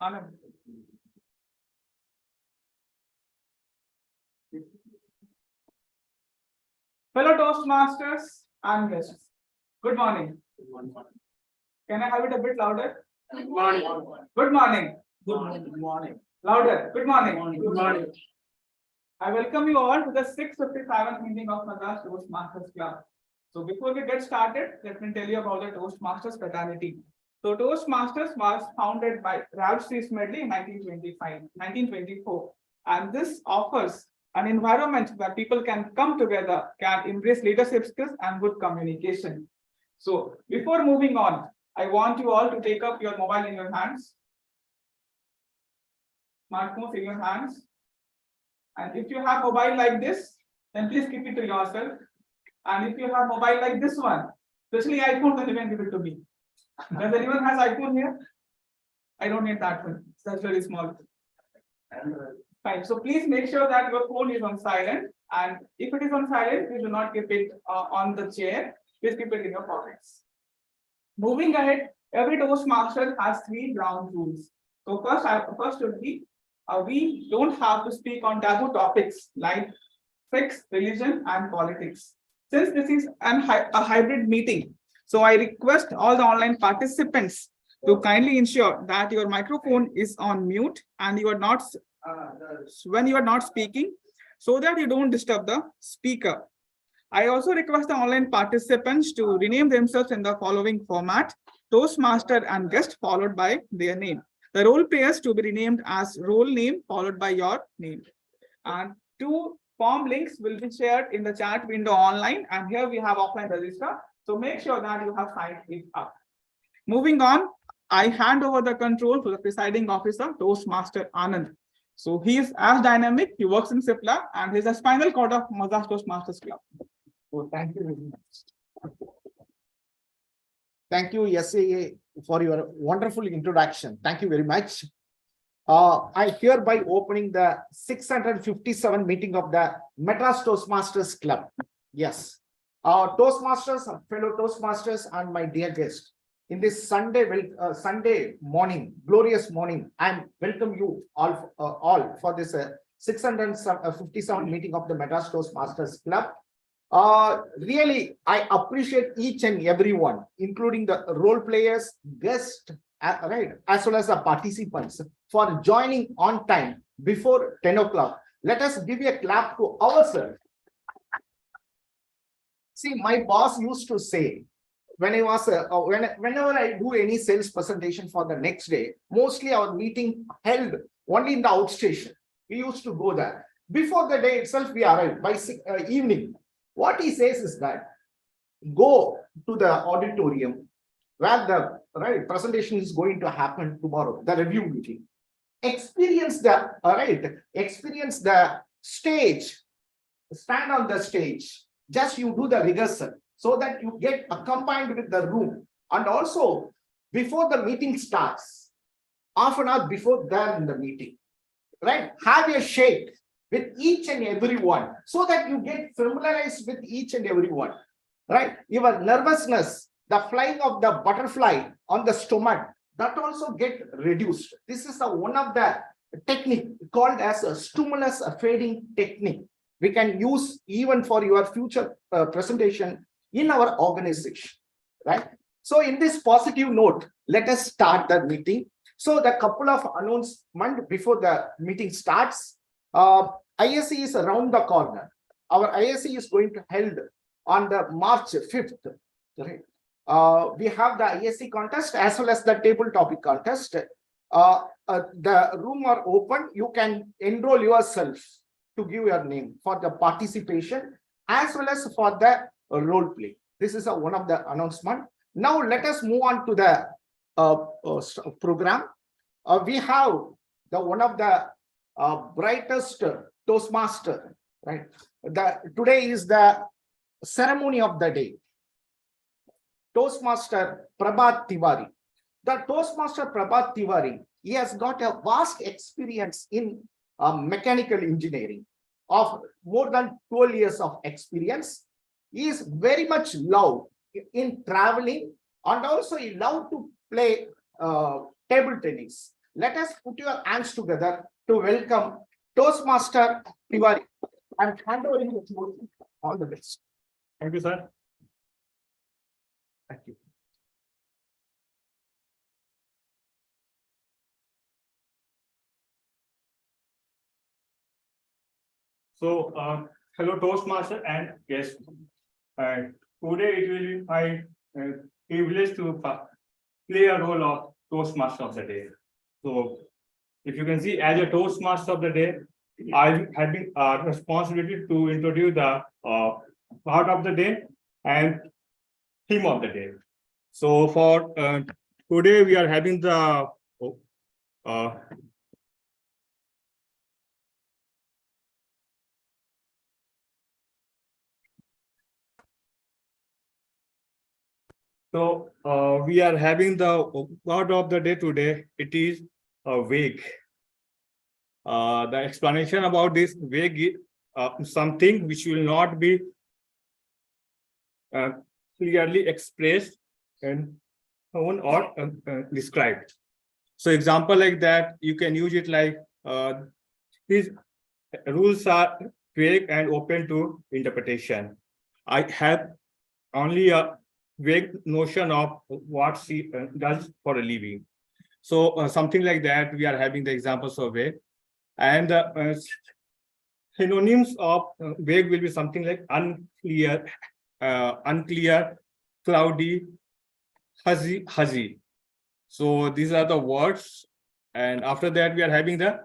Anand. Fellow Toastmasters and guests, good morning. Can I have it a bit louder? Good morning. Good morning. Good morning. Louder. Good morning. Good morning. I welcome you all to the 657th meeting of Madras Toastmasters Club. So before we get started, let me tell you about the Toastmasters fraternity. So Toastmasters was founded by Ralph C. Smedley in 1924, and this offers an environment where people can come together, can embrace leadership skills and good communication. So before moving on, I want you all to take up your mobile in your hands, smartphones in your hands. And if you have mobile like this, then please keep it to yourself. And if you have mobile like this one, especially iPhone, then you can give it to me. Does anyone has iPhone here? I don't need that one. That's very small. Fine. So please make sure that your phone is on silent. And if it is on silent, you do not keep it on the chair. Please keep it in your pockets. Moving ahead, every Toastmaster has 3 ground rules. So first would be we don't have to speak on taboo topics like sex, religion, and politics. Since this is a hybrid meeting, so I request all the online participants to kindly ensure that your microphone is on mute and you are not when you are not speaking, so that you don't disturb the speaker. I also request the online participants to rename themselves in the following format: Toastmaster and guest followed by their name. The role players to be renamed as role name followed by your name. And 2 form links will be shared in the chat window online, and here we have offline register. So make sure that you have signed it up. Moving on, I hand over the control to the presiding officer, Toastmaster Anand. So he is as dynamic, he works in Cipla, and he is the spinal cord of Madras Toastmasters Club. Oh, thank you very much. Thank you, SAA, for your wonderful introduction. Thank you very much. I hereby opening the 657 meeting of the Madras Toastmasters Club. Yes. Toastmasters, fellow Toastmasters, and my dear guest. In this Sunday morning, glorious morning, I welcome you all for this 657 meeting of the Madras Toastmasters Club. Really, I appreciate each and everyone, including the role players, guests, right, as well as the participants, for joining on time before 10 o'clock. Let us give a clap to ourselves. See, my boss used to say, when I was whenever I do any sales presentation for the next day, mostly our meeting held only in the outstation. We used to go there. Before the day itself, we arrived by evening. What he says is that go to the auditorium where the presentation is going to happen tomorrow, the review meeting. Experience the experience the stage, stand on the stage. Just you do the rehearsal so that you get accompanied with the room. And also, before the meeting starts, half an hour before there in the meeting, right? Have a shake with each and every one so that you get familiarized with each and every one, right? Your nervousness, the flying of the butterfly on the stomach, that also get reduced. This is one of the technique called as a stimulus fading technique. We can use even for your future presentation in our organization, right? So in this positive note, let us start the meeting. So the couple of announcements before the meeting starts. ISC is around the corner. Our ISC is going to held on the March 5th. Right? We have the ISC contest as well as the table topic contest. The room are open. You can enroll yourself to give your name for the participation as well as for the role play. This is one of the announcement. Now let us move on to the program. We have the one of the brightest Toastmaster, right? Today is the ceremony of the day. Toastmaster Prabhat Tiwari. The Toastmaster Prabhat Tiwari, he has got a vast experience in mechanical engineering of more than 12 years of experience. He is very much loved in traveling, and also he loved to play table tennis. Let us put your hands together to welcome Toastmaster Tiwari and hand over the floor. All the best. Thank you, sir. Thank you. So, hello, Toastmaster and guests. Today it will be my privilege to play a role of Toastmaster of the day. So, if you can see, as a Toastmaster of the day, I have been responsibility to introduce the part of the day and theme of the day. So, for today, we are having the we are having the word of the day today. It is vague. The explanation about this vague is something which will not be clearly expressed and shown or described. So example like that, you can use it like these rules are vague and open to interpretation. I have only a vague notion of what she does for a living. So something like that, we are having the examples of vague. And synonyms of vague will be something like unclear, unclear, cloudy, hazy. So these are the words. And after that, we are having the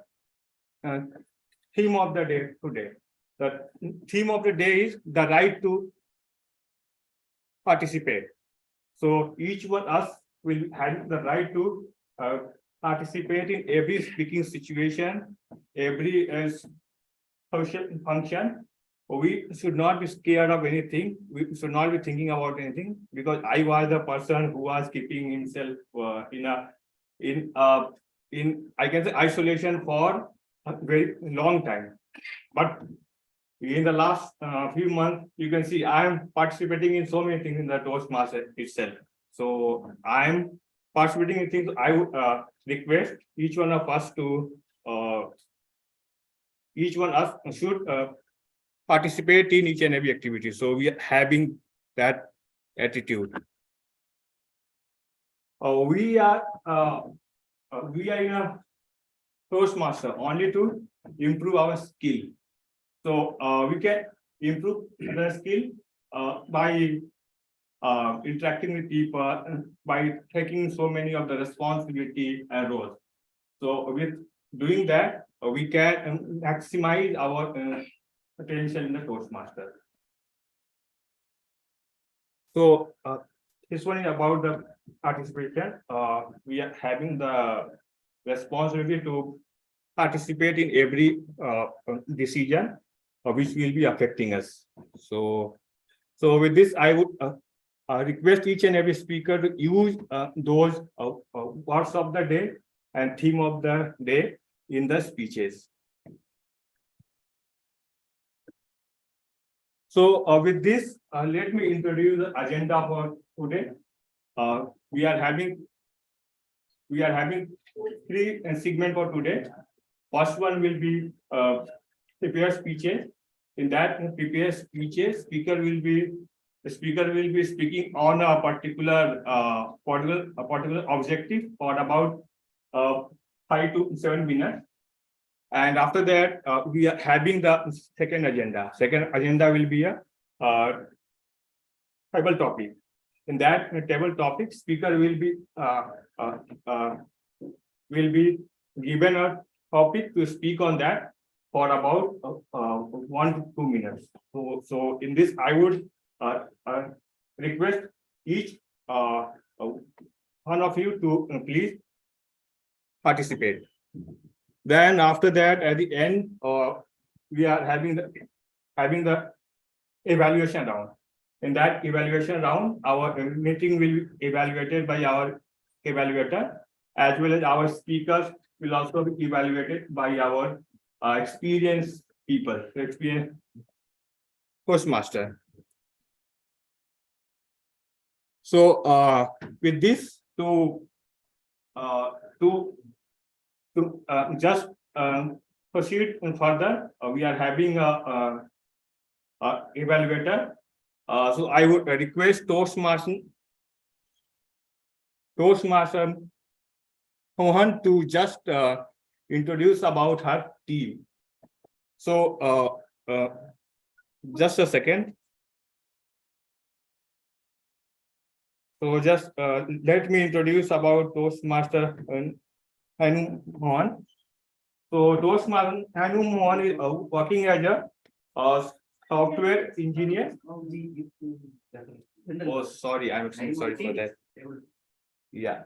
theme of the day today. The theme of the day is the right to participate. So each one of us will have the right to participate in every speaking situation, every social function. We should not be scared of anything. We should not be thinking about anything, because I was the person who was keeping himself in I can say isolation for a very long time. But in the last few months, you can see I am participating in so many things in the Toastmaster itself. So I am participating in things. I would request each one of us to each one of us should participate in each and every activity. So we are having that attitude. We are in a Toastmaster only to improve our skill. So we can improve the skill by interacting with people, by taking so many of the responsibility and roles. So with doing that, we can maximize our potential in the Toastmaster. So this one is about the participation. We are having the responsibility to participate in every decision which will be affecting us. So with this, I would request each and every speaker to use those words of the day and theme of the day in the speeches. So with this, let me introduce the agenda for today. We are having three segments for today. First one will be prepared speeches. In that prepared speeches, the speaker will be speaking on a particular objective for about 5 to 7 minutes. And after that, we are having the second agenda. Second agenda will be a table topic. In that table topic, speaker will be given a topic to speak on that for about 1 to 2 minutes. So in this, I would request each one of you to please participate. Then after that, at the end, we are having the evaluation round. In that evaluation round, our meeting will be evaluated by our evaluator, as well as our speakers will also be evaluated by our experienced people, experienced Toastmaster. So with this, to to just proceed further, we are having a evaluator. So I would request Toastmaster Mohan to just introduce about her team. So just a second. So just let me introduce about Toastmaster Hanu Mohan. So Toastmaster Hanu Mohan is working as a software engineer. Oh, sorry, I'm sorry for that. Yeah.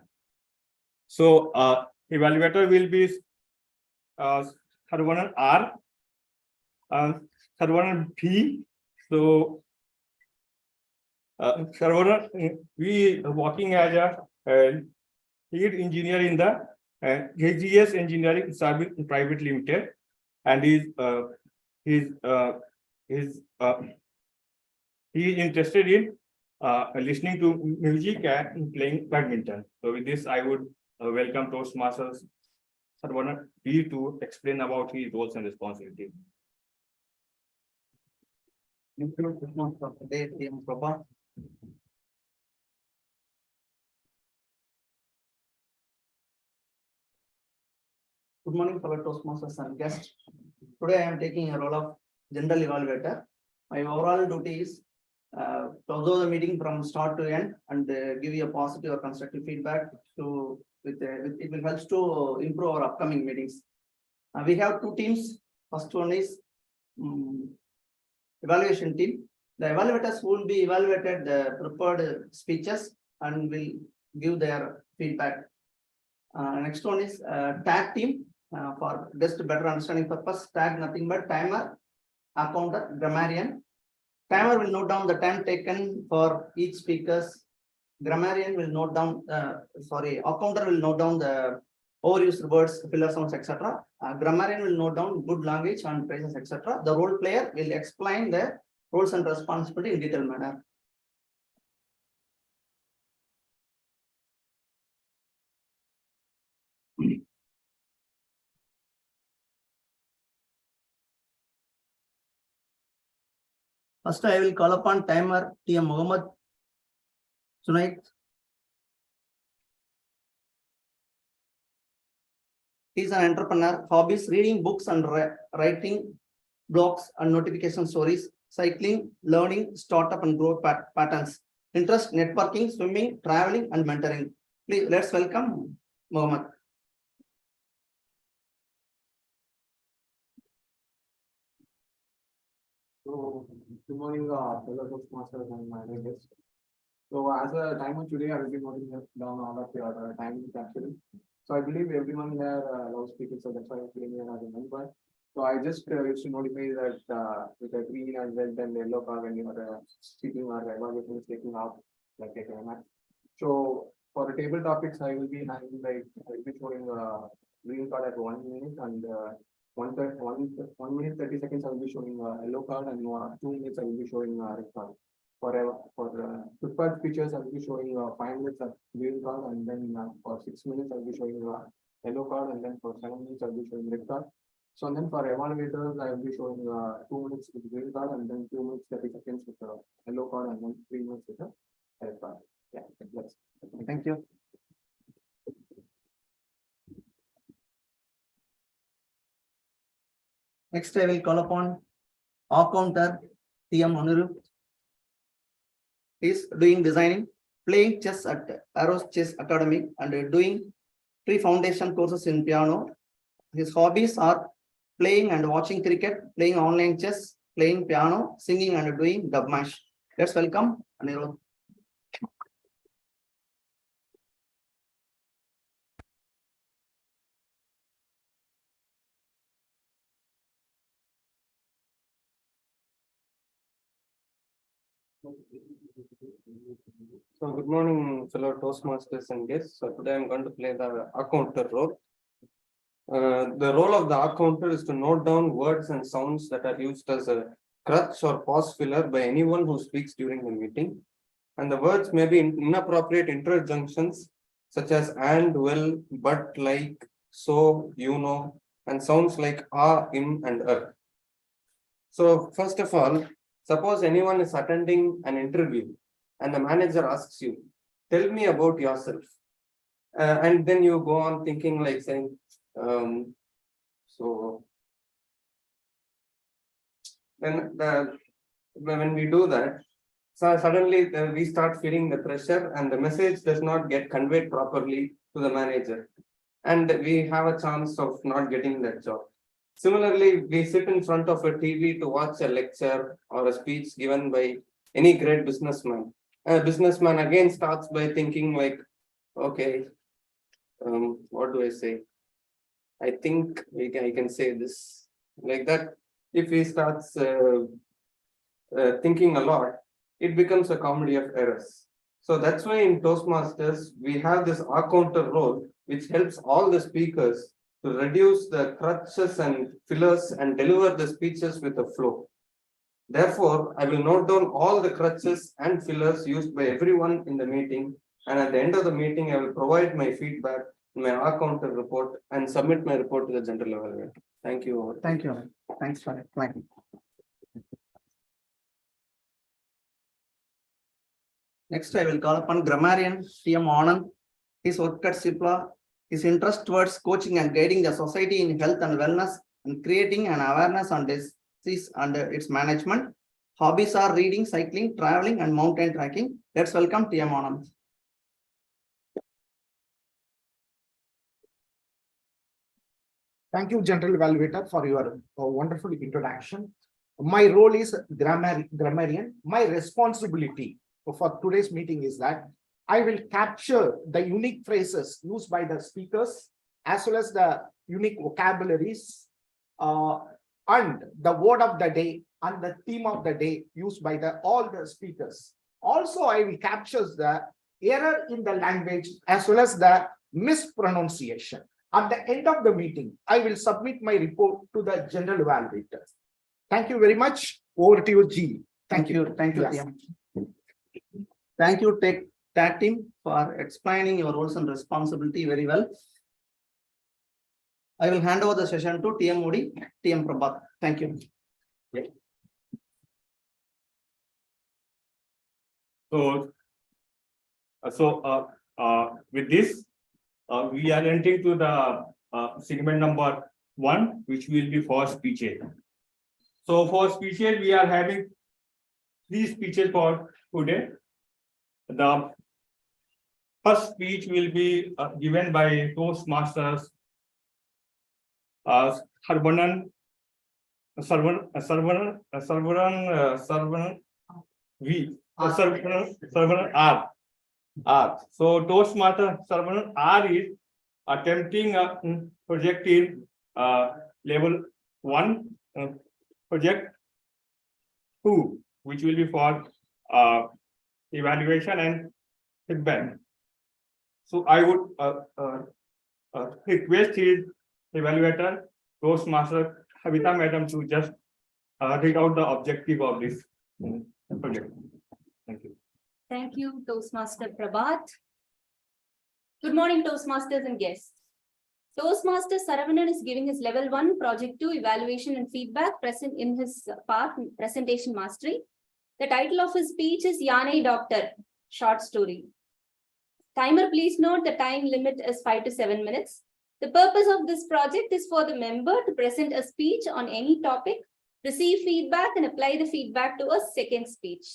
So evaluator will be Sarvanan R, Sarvanan P. So Sarvanan, we are working as a lead engineer in the HGS Engineering Service Private Limited, and he is interested in listening to music and playing badminton. So with this, I would welcome Toastmasters Sarvanan P to explain about his roles and responsibilities. Good morning, fellow Toastmasters and guests. Today I am taking a role of general evaluator. My overall duty is to observe the meeting from start to end and give you a positive or constructive feedback to it will help to improve our upcoming meetings. We have two teams. First one is evaluation team. The evaluators will be evaluated the prepared speeches and will give their feedback. Next one is tag team. For just better understanding purpose, tag nothing but timer, accounter, grammarian. Timer will note down the time taken for each speakers. Grammarian will note down, accounter will note down the overused words, filler sounds, etc. Grammarian will note down good language and phrases, etc. The role player will explain the roles and responsibility in detailed manner. First, I will call upon timer TM Mohammed Sunait. He is an entrepreneur. Hobbies: reading books and writing blogs and notification stories, cycling, learning, startup and growth patterns. Interest: networking, swimming, traveling, and mentoring. Please let's welcome Mohammed. So, good morning, fellow Toastmasters and my guests. So, as a timer today, I will be noting down all of your time capturing. So, I believe everyone here loves speaking, so that's why I'm feeling here as a member. So, I just used to notify that with a green and red and yellow card when you are speaking or evaluation is taking off, like a camera. So, for the table topics, I will be handling I will be showing green card at 1 minute and 1 minute 30 seconds I will be showing yellow card and 2 minutes I will be showing red card. For prepared speeches I will be showing 5 minutes of green card and then for 6 minutes I will be showing yellow card and then for 7 minutes I will be showing red card. So then for evaluators I will be showing 2 minutes with green card and then 2 minutes 30 seconds with yellow card and then 3 minutes with the red card. Yeah, that's Thank you. Next, I will call upon accounter TM Anirudh. He is doing designing, playing chess at Arrows Chess Academy and doing pre-foundation courses in piano. His hobbies are playing and watching cricket, playing online chess, playing piano, singing and doing dub mash. Let's welcome Anirudh. So good morning, fellow Toastmasters and guests. So today I'm going to play the accounter role. The role of the accounter is to note down words and sounds that are used as a crutch or pause filler by anyone who speaks during the meeting. And the words may be inappropriate interjunctions such as and, well, but, like, so, you know, and sounds like ah, im, and So first of all, suppose anyone is attending an interview and the manager asks you, tell me about yourself. And then you go on thinking like saying, so when we do that, so suddenly we start feeling the pressure and the message does not get conveyed properly to the manager. And we have a chance of not getting that job. Similarly, we sit in front of a TV to watch a lecture or a speech given by any great businessman. A businessman again starts by thinking like, okay, what do I say? I think I can say this like that. If he starts thinking a lot, it becomes a comedy of errors. So that's why in Toastmasters, we have this counter role, which helps all the speakers to reduce the crutches and fillers and deliver the speeches with a flow. Therefore, I will note down all the crutches and fillers used by everyone in the meeting. And at the end of the meeting, I will provide my feedback, my counter report, and submit my report to the general evaluator. Thank you. Thank you. Thanks for explaining. Next, I will call upon grammarian TM Anand. His work at CIPLA, his interest towards coaching and guiding the society in health and wellness and creating an awareness on disease and its management. Hobbies are reading, cycling, traveling, and mountain trekking. Let's welcome TM Anand. Thank you, General Evaluator, for your wonderful introduction. My role is grammarian. My responsibility for today's meeting is that I will capture the unique phrases used by the speakers as well as the unique vocabularies and the word of the day and the theme of the day used by all the speakers. Also, I will capture the error in the language as well as the mispronunciation. At the end of the meeting, I will submit my report to the general evaluator. Thank you very much. Over to you, G. Thank you. Thank you, Yes. TM. Thank you, Tag Team, for explaining your roles and responsibility very well. I will hand over the session to TM Modi, TM Prabhat. Thank you. So, with this, we are entering to the segment number 1, which will be for speeches. So for speeches, we are having 3 speeches for today. The first speech will be given by Toastmasters Sarvanan R. So Toastmaster Sarvanan R is attempting a project in level 1, project 2, which will be for evaluation and feedback. So I would request his evaluator, Toastmaster Habita Madam, to just read out the objective of this project. Thank you. Thank you, Toastmaster Prabhat. Good morning, Toastmasters and guests. Toastmaster Saravanan is giving his level 1 project 2 evaluation and feedback present in his part presentation mastery. The title of his speech is Yane Doctor, short story. Timer, please note the time limit is 5 to 7 minutes. The purpose of this project is for the member to present a speech on any topic, receive feedback and apply the feedback to a second speech.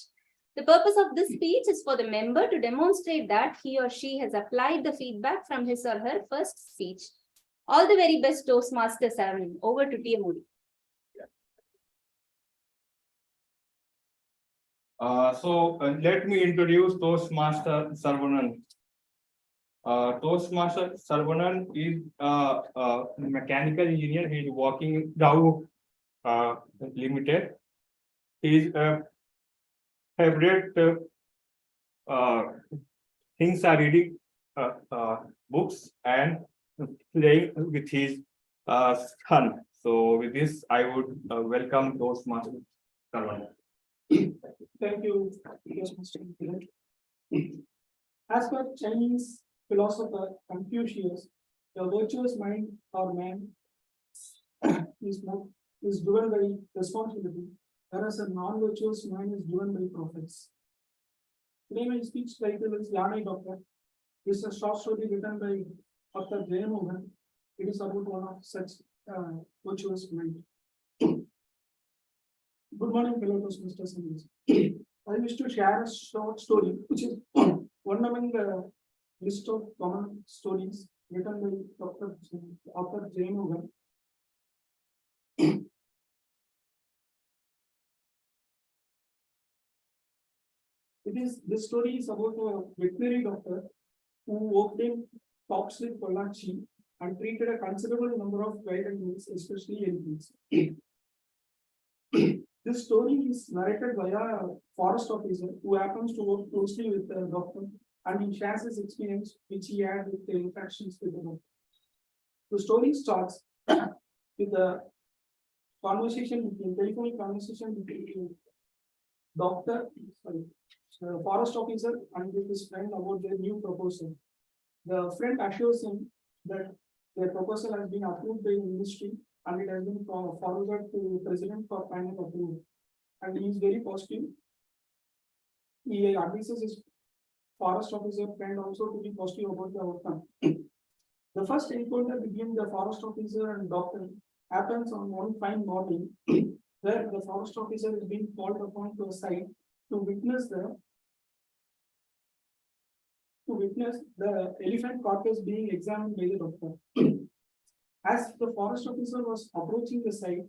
The purpose of this speech is for the member to demonstrate that he or she has applied the feedback from his or her first speech. All the very best, Toastmaster Saravanan. Over to TM Modi. Let me introduce Toastmaster Sarvanan. Toastmaster Sarvanan is a mechanical engineer. He is working in Dow Limited. His favorite things are reading books and playing with his son. So with this, I would welcome Toastmaster Sarvanan. Thank you. As per Chinese philosopher Confucius, A virtuous mind or man is driven by responsibility, whereas a non-virtuous mind is driven by profits. Today, my speech title is Yanai Doctor. This is a short story written by Dr. J. Mohan. It is about one of such virtuous mind. Good morning, fellow Toastmasters and guests. I wish to share a short story, which is one among the list of common stories written by Dr. J. Mohan. This story is about a veterinary doctor who worked in Toxlip, Pollachi, and treated a considerable number of wild animals, especially elephants. This story is narrated by a forest officer who happens to work closely with the doctor, and he shares his experience which he had with the interactions with the doctor. The story starts with a telephonic conversation between doctor, forest officer, and with his friend about their new proposal. The friend assures him that their proposal has been approved by the ministry and it has been forwarded to the president for final approval. And he is very positive. He advises his forest officer friend also to be positive about the outcome. The first encounter between the forest officer and doctor happens on one fine morning, where the forest officer is being called upon to a site to witness the elephant carcass being examined by the doctor. As the forest officer was approaching the site,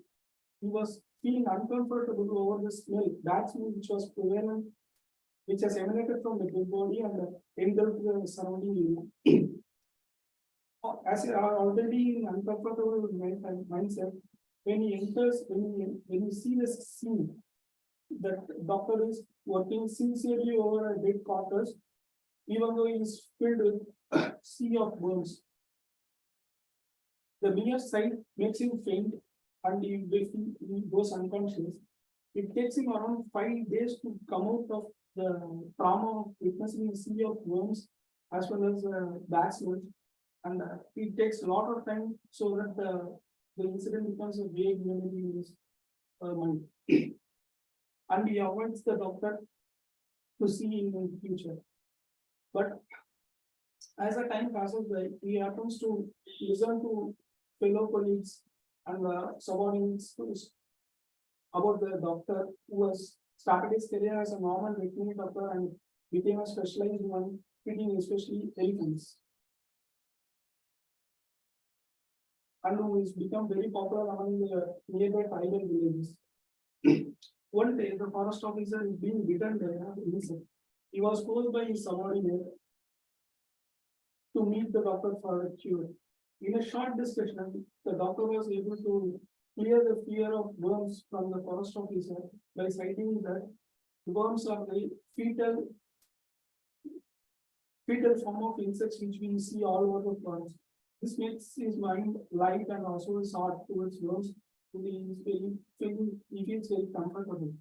he was feeling uncomfortable over the smell, bad smell which was prevalent, which has emanated from the dead body and engulfed the surrounding area. As he are already in uncomfortable mindset, when he enters, when he see the scene, that doctor is working sincerely over a dead carcass, even though he is filled with sea of worms. The mere sight makes him faint and he goes unconscious. It takes him around 5 days to come out of the trauma of witnessing a sea of worms as well as bad smell. And it takes a lot of time so that the incident becomes a vague memory in his mind. And he avoids the doctor to see him in the future. But as the time passes by, he happens to listen to fellow colleagues and subordinates about the doctor who has started his career as a normal veterinary doctor and became a specialized one, treating especially elephants. And who has become very popular among the nearby tribal villages. One day, the forest officer is being bitten by an insect. He was told by his subordinate to meet the doctor for a cure. In a short discussion, the doctor was able to clear the fear of worms from the forest officer by citing that worms are the fetal form of insects which we see all over the plants. This makes his mind light and also his heart towards worms. He feels very comfortable.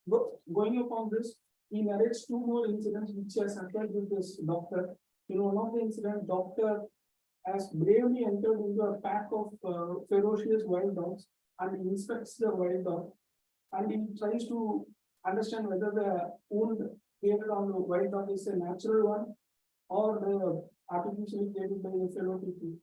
But going upon this, he narrates 2 more incidents which has occurred with this doctor. In one of the incidents, doctor has bravely entered into a pack of ferocious wild dogs and he inspects the wild dog and he tries to understand whether the wound created on the wild dog is a natural one or the artificially created by the fellow people.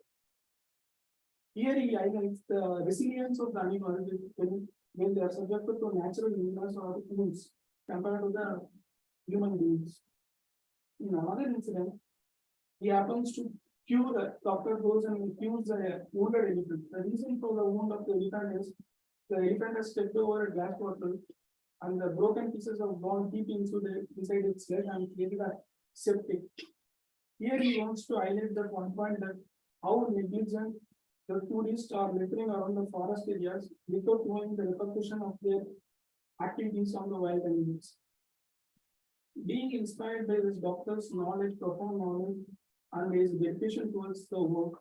Here he highlights the resilience of the animal when they are subjected to natural illness or wounds compared to the human beings. In another incident, he happens to cure the doctor goes and cures a wounded elephant. The reason for the wound of the elephant is the elephant has stepped over a glass bottle and the broken pieces of bone deep inside its leg and created a septic. Here he wants to highlight that one point that how negligent the tourists are littering around the forest areas without knowing the repercussion of their activities on the wild animals. Being inspired by this doctor's knowledge, profound knowledge, and his dedication towards the work,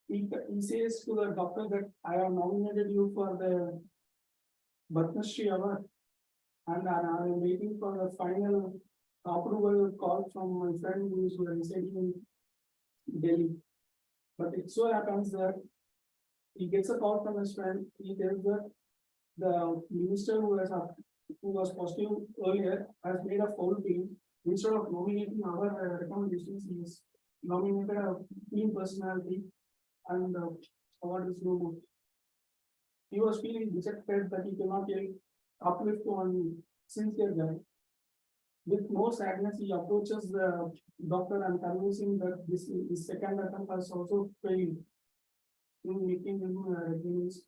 he says to the doctor that I have nominated you for the Bhatmashri Award and I am waiting for the final approval call from my friend who is residing in Delhi. But it so happens that he gets a call from his friend, he tells that the minister who was positive earlier has made a foul team. Instead of nominating our recommendations, he has nominated a team personality and award is no more. He was feeling dejected that he cannot get uplift on sincere guy. With more sadness, he approaches the doctor and convincing that this his second attempt has also failed in making him regiments.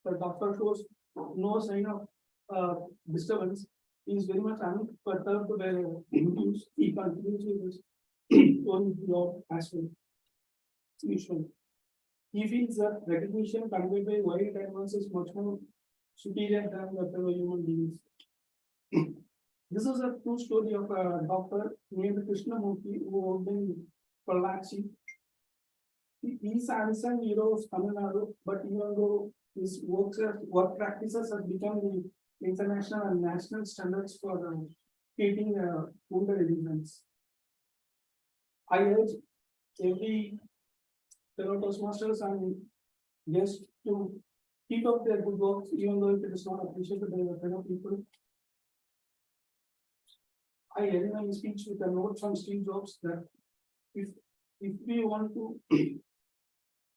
The doctor shows no sign of disturbance. He is very much unperturbed by induced. He continues with his own job as well. Usual. He feels that recognition conveyed by wild animals is much more superior than the fellow human beings. This is a true story of a doctor named Krishnamurti who worked in Pollachi. He is an unsung hero of Tamil Nadu, but even though his work practices have become the international and national standards for treating wounded individuals. I urge every fellow Toastmasters and guests to keep up their good work, even though it is not appreciated by the fellow people. I end my speech with a note from Steve Jobs that if we want to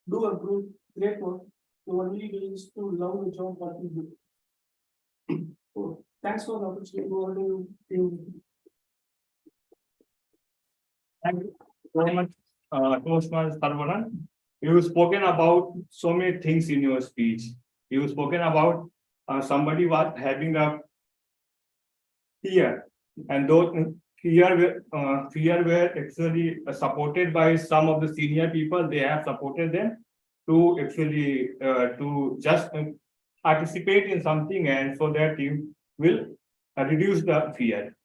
do a great work, the only way is to love the job what we do. So, thanks for the opportunity. Over to you. Thank you very much, Toastmaster Saravanan. You've spoken about so many things in your speech. You've spoken about somebody was having a fear, and those fear were actually supported by some of the senior people. They have supported them to actually to just participate in something, and so that you will reduce the fear.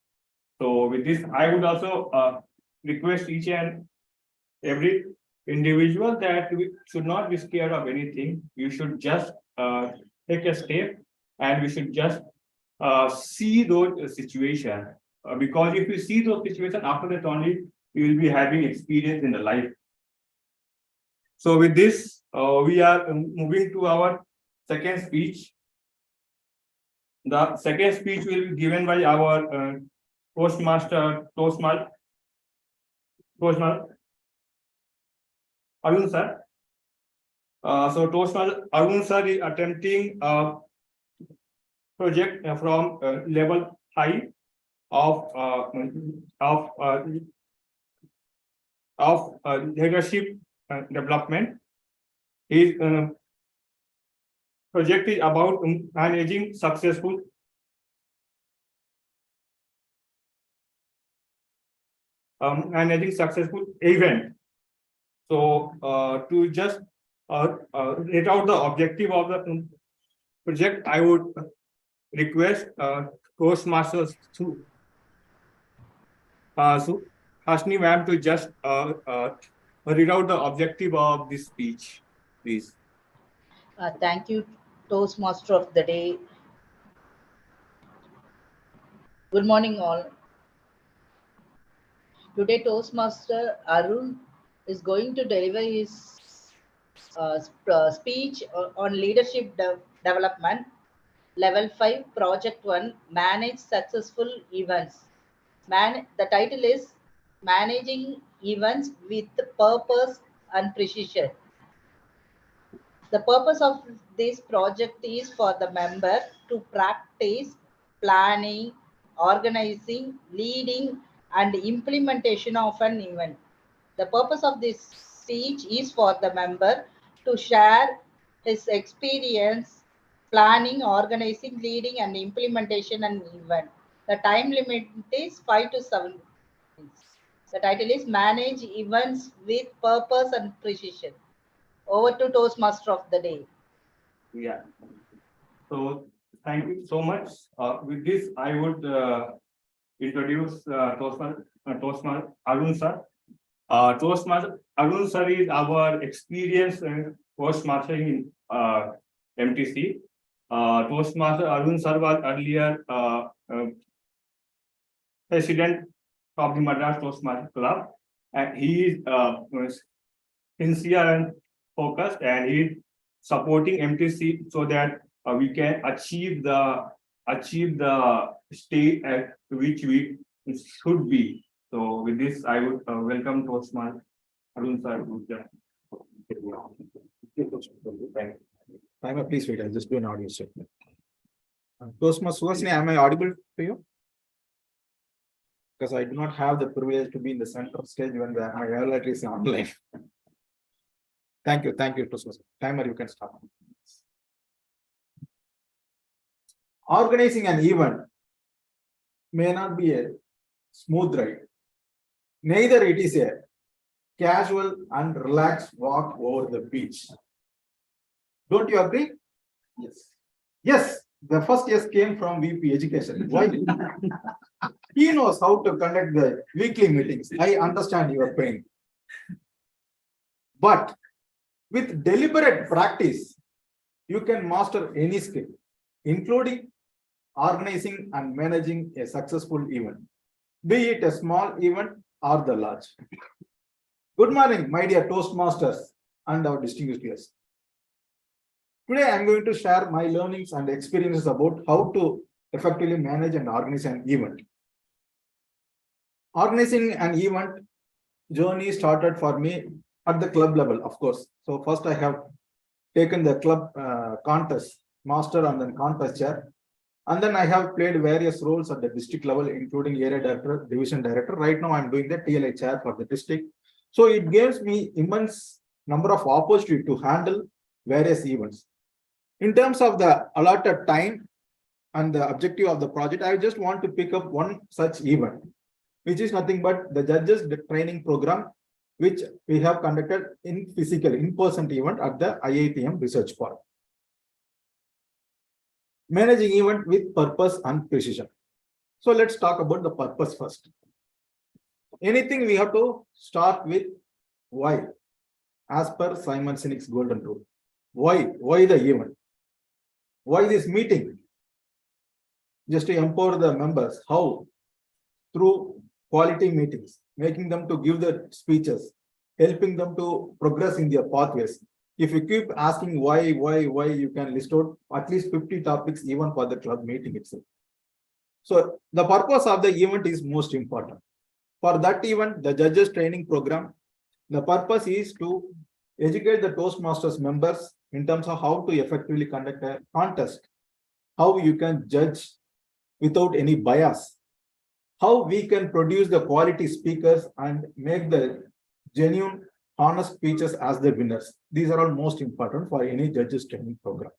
So with this, I would also request each and every individual that we should not be scared of anything. You should just take a step, and we should just see those situations. Because if you see those situations, after that only you will be having experience in the life. So with this, we are moving to our second speech. The second speech will be given by our Toastmaster Arun sir. So Toastmaster Arun sir is attempting a project from level 5 of leadership development. His project is about managing successful event. So to just let out the objective of the project, I would request Toastmasters to Hashni ma'am to just read out the objective of this speech, please. Thank you, Toastmaster of the day. Good morning, all. Today, Toastmaster Arun is going to deliver his speech on leadership development, level 5, project 1, manage successful events. The title is Managing Events with Purpose and Precision. The purpose of this project is for the member to practice planning, organizing, leading, and implementation of an event. The purpose of this speech is for the member to share his experience planning, organizing, leading, and implementation an event. The time limit is 5 to 7 minutes. The title is Manage Events with Purpose and Precision. Over to Toastmaster of the day. Yeah. So thank you so much. With this, I would introduce Toastmaster Arun sir. Toastmaster Arun sir is our experienced Toastmaster in MTC. Toastmaster Arun sir was earlier president of the Madras Toastmaster Club, and he is sincere and focused, and he is supporting MTC so that we can achieve the state at which we should be. So with this, I would welcome Toastmaster Arun sir to the. Timer, please wait. I'll just do an audio statement. Toastmaster Suhasini, am I audible to you? Because I do not have the privilege to be in the center stage when my evaluator is online. Thank you, Toastmaster. Timer, you can start. Organizing an event may not be a smooth ride. Neither it is a casual and relaxed walk over the beach. Don't you agree? Yes. Yes, the first yes came from VP Education. Why? He knows how to conduct the weekly meetings. I understand your pain. But with deliberate practice, you can master any skill, including organizing and managing a successful event, be it a small event or the large. Good morning, my dear Toastmasters and our distinguished guests. Today, I am going to share my learnings and experiences about how to effectively manage and organize an event. Organizing an event journey started for me at the club level, of course. So first I have taken the club contest master and then contest chair. And then I have played various roles at the district level, including area director, division director. Right now I'm doing the TLA chair for the district. So it gives me immense number of opportunity to handle various events. In terms of the allotted time and the objective of the project, I just want to pick up one such event, which is nothing but the judges training program, which we have conducted in physical, in-person event at the IITM Research Park. Managing event with purpose and precision. So let's talk about the purpose first. Anything we have to start with why, as per Simon Sinek's golden rule. Why the event? Why this meeting? Just to empower the members. How? Through quality meetings, making them to give the speeches, helping them to progress in their pathways. If you keep asking why, you can list out at least 50 topics even for the club meeting itself. So the purpose of the event is most important. For that event, the judges training program, the purpose is to educate the Toastmasters members in terms of how to effectively conduct a contest, how you can judge without any bias, how we can produce the quality speakers and make the genuine, honest speeches as the winners. These are all most important for any judges training program.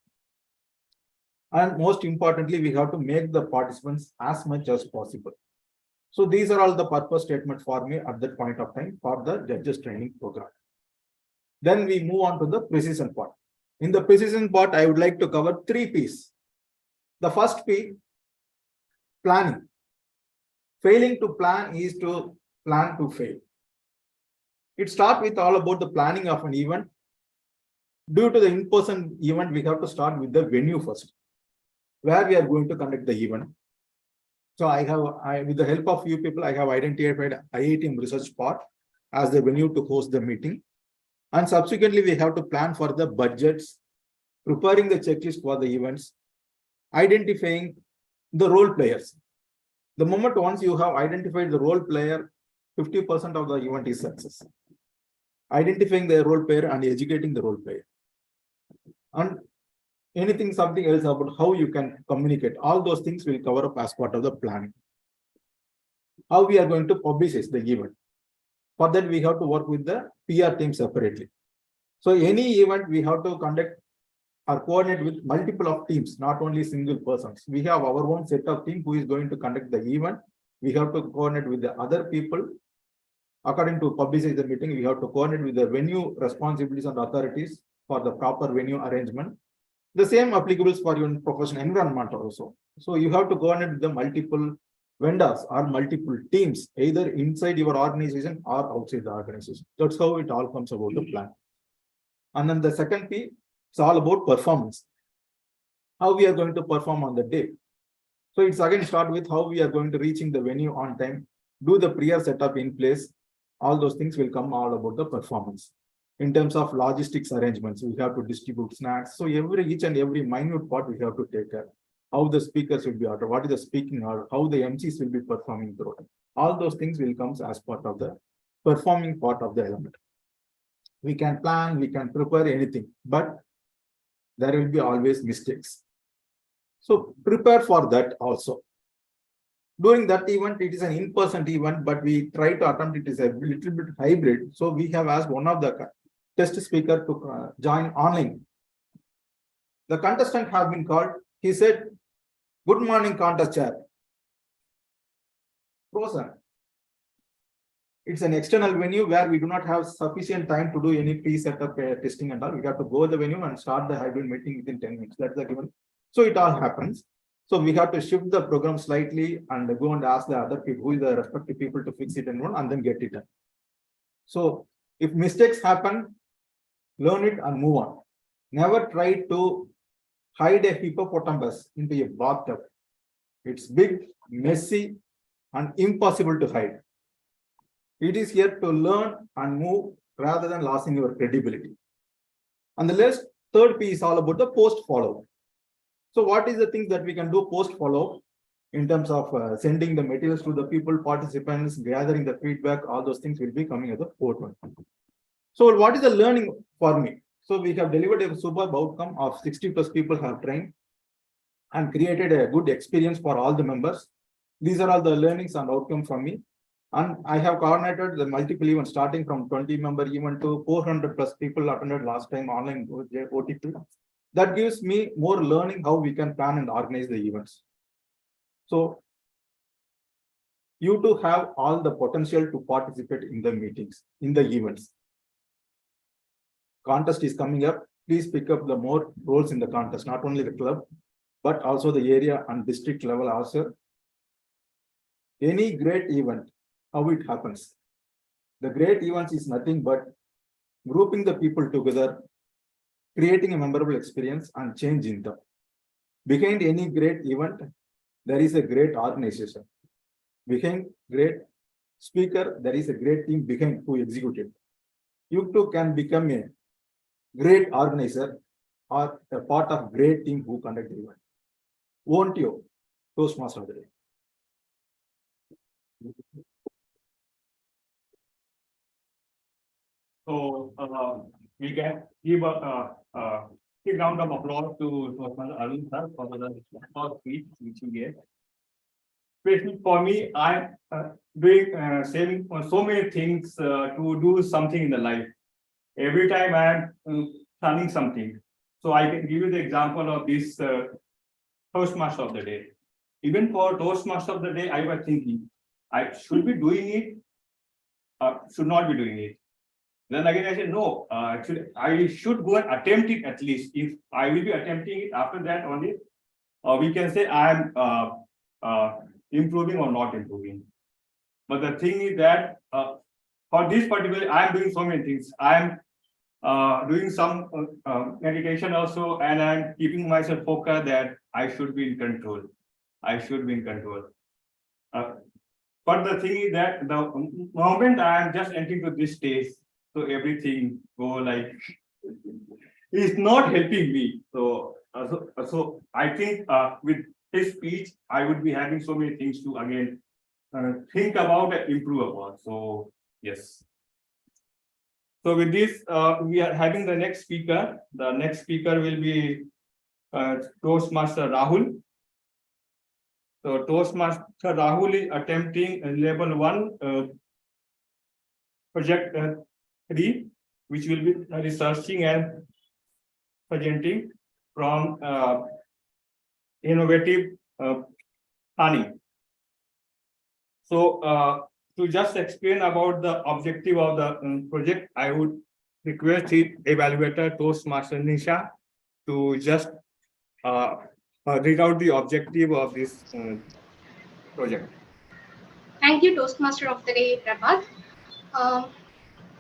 And most importantly, we have to make the participants as much as possible. So these are all the purpose statement for me at that point of time for the judges training program. Then we move on to the precision part. In the precision part, I would like to cover 3 P's. The first P, planning. Failing to plan is to plan to fail. It starts with all about the planning of an event. Due to the in-person event, we have to start with the venue first, where we are going to conduct the event. So with the help of few people, I have identified IITM Research Park as the venue to host the meeting. And subsequently, we have to plan for the budgets, preparing the checklist for the events, identifying the role players. The moment once you have identified the role player, 50% of the event is success. Identifying the role player and educating the role player. And something else about how you can communicate. All those things will cover up as part of the planning. How we are going to publicize the event. For that, we have to work with the PR team separately. So any event we have to conduct or coordinate with multiple of teams, not only single persons. We have our own set of team who is going to conduct the event. We have to coordinate with the other people. According to publicize the meeting, we have to coordinate with the venue responsibilities and authorities for the proper venue arrangement. The same applicable for your professional environment also. So you have to coordinate with the multiple vendors or multiple teams, either inside your organization or outside the organization. That's how it all comes about the plan. And then the second P, it's all about performance. How we are going to perform on the day. So it's again start with how we are going to reaching the venue on time, do the prior setup in place, All those things will come all about the performance. In terms of logistics arrangements, we have to distribute snacks. So each and every minute part we have to take care. How the speakers will be ordered, what is the speaking order, how the MCs will be performing through. All those things will come as part of the performing part of the element. We can plan, we can prepare anything, but there will be always mistakes. So prepare for that also. During that event, it is an in-person event, but we try to attempt it is a little bit hybrid. So we have asked one of the test speaker to join online. The contestant have been called. He said, "Good morning, contest chair." Frozen. It's an external venue where we do not have sufficient time to do any pre-setup testing and all. We have to go to the venue and start the hybrid meeting within 10 minutes. That's the given. So it all happens. So we have to shift the program slightly and go and ask the other people, who is the respective people, to fix it and then get it done. So if mistakes happen, learn it and move on. Never try to hide a hippopotamus into a bathtub. It's big, messy, and impossible to hide. It is here to learn and move rather than losing your credibility. And the third P is all about the post follow. So what is the things that we can do post follow in terms of sending the materials to the people, participants, gathering the feedback, all those things will be coming as a fourth one. So what is the learning for me? So we have delivered a superb outcome of 60+ people have trained and created a good experience for all the members. These are all the learnings and outcome from me. And I have coordinated the multiple events starting from 20-member event to 400+ people attended last time online OTT. That gives me more learning how we can plan and organize the events. So you too have all the potential to participate in the meetings, in the events. Contest is coming up. Please pick up the more roles in the contest, not only the club, but also the area and district level also. Any great event, how it happens. The great events is nothing but grouping the people together, creating a memorable experience and change in them. Behind any great event, there is a great organization. Behind great speaker, there is a great team behind who executed. You too can become a great organizer or a part of great team who conduct the event. Won't you? Toastmaster of the day. So we can give a big round of applause to Arun sir for the first speech which he gave. Especially for me, I'm doing saving for so many things to do something in the life. Every time I'm planning something. So I can give you the example of this Toastmaster of the day. Even for Toastmaster of the day, I was thinking, I should be doing it, should not be doing it. Then again, I said, no, actually, I should go and attempt it at least. If I will be attempting it after that only, we can say I am improving or not improving. But the thing is that for this particular, I am doing so many things. I am doing some meditation also, and I am keeping myself focused that I should be in control. I should be in control. But the thing is that the moment I am just entering to this stage, so everything go like it's not helping me. So I think with his speech, I would be having so many things to again think about and improve upon. So yes. So with this, we are having the next speaker. The next speaker will be Toastmaster Rahul. So Toastmaster Rahul is attempting level 1 project 3, which will be researching and presenting from innovative planning. So to just explain about the objective of the project, I would request the evaluator Toastmaster Nisha to just read out the objective of this project. Thank you, Toastmaster of the Day, Prabhat.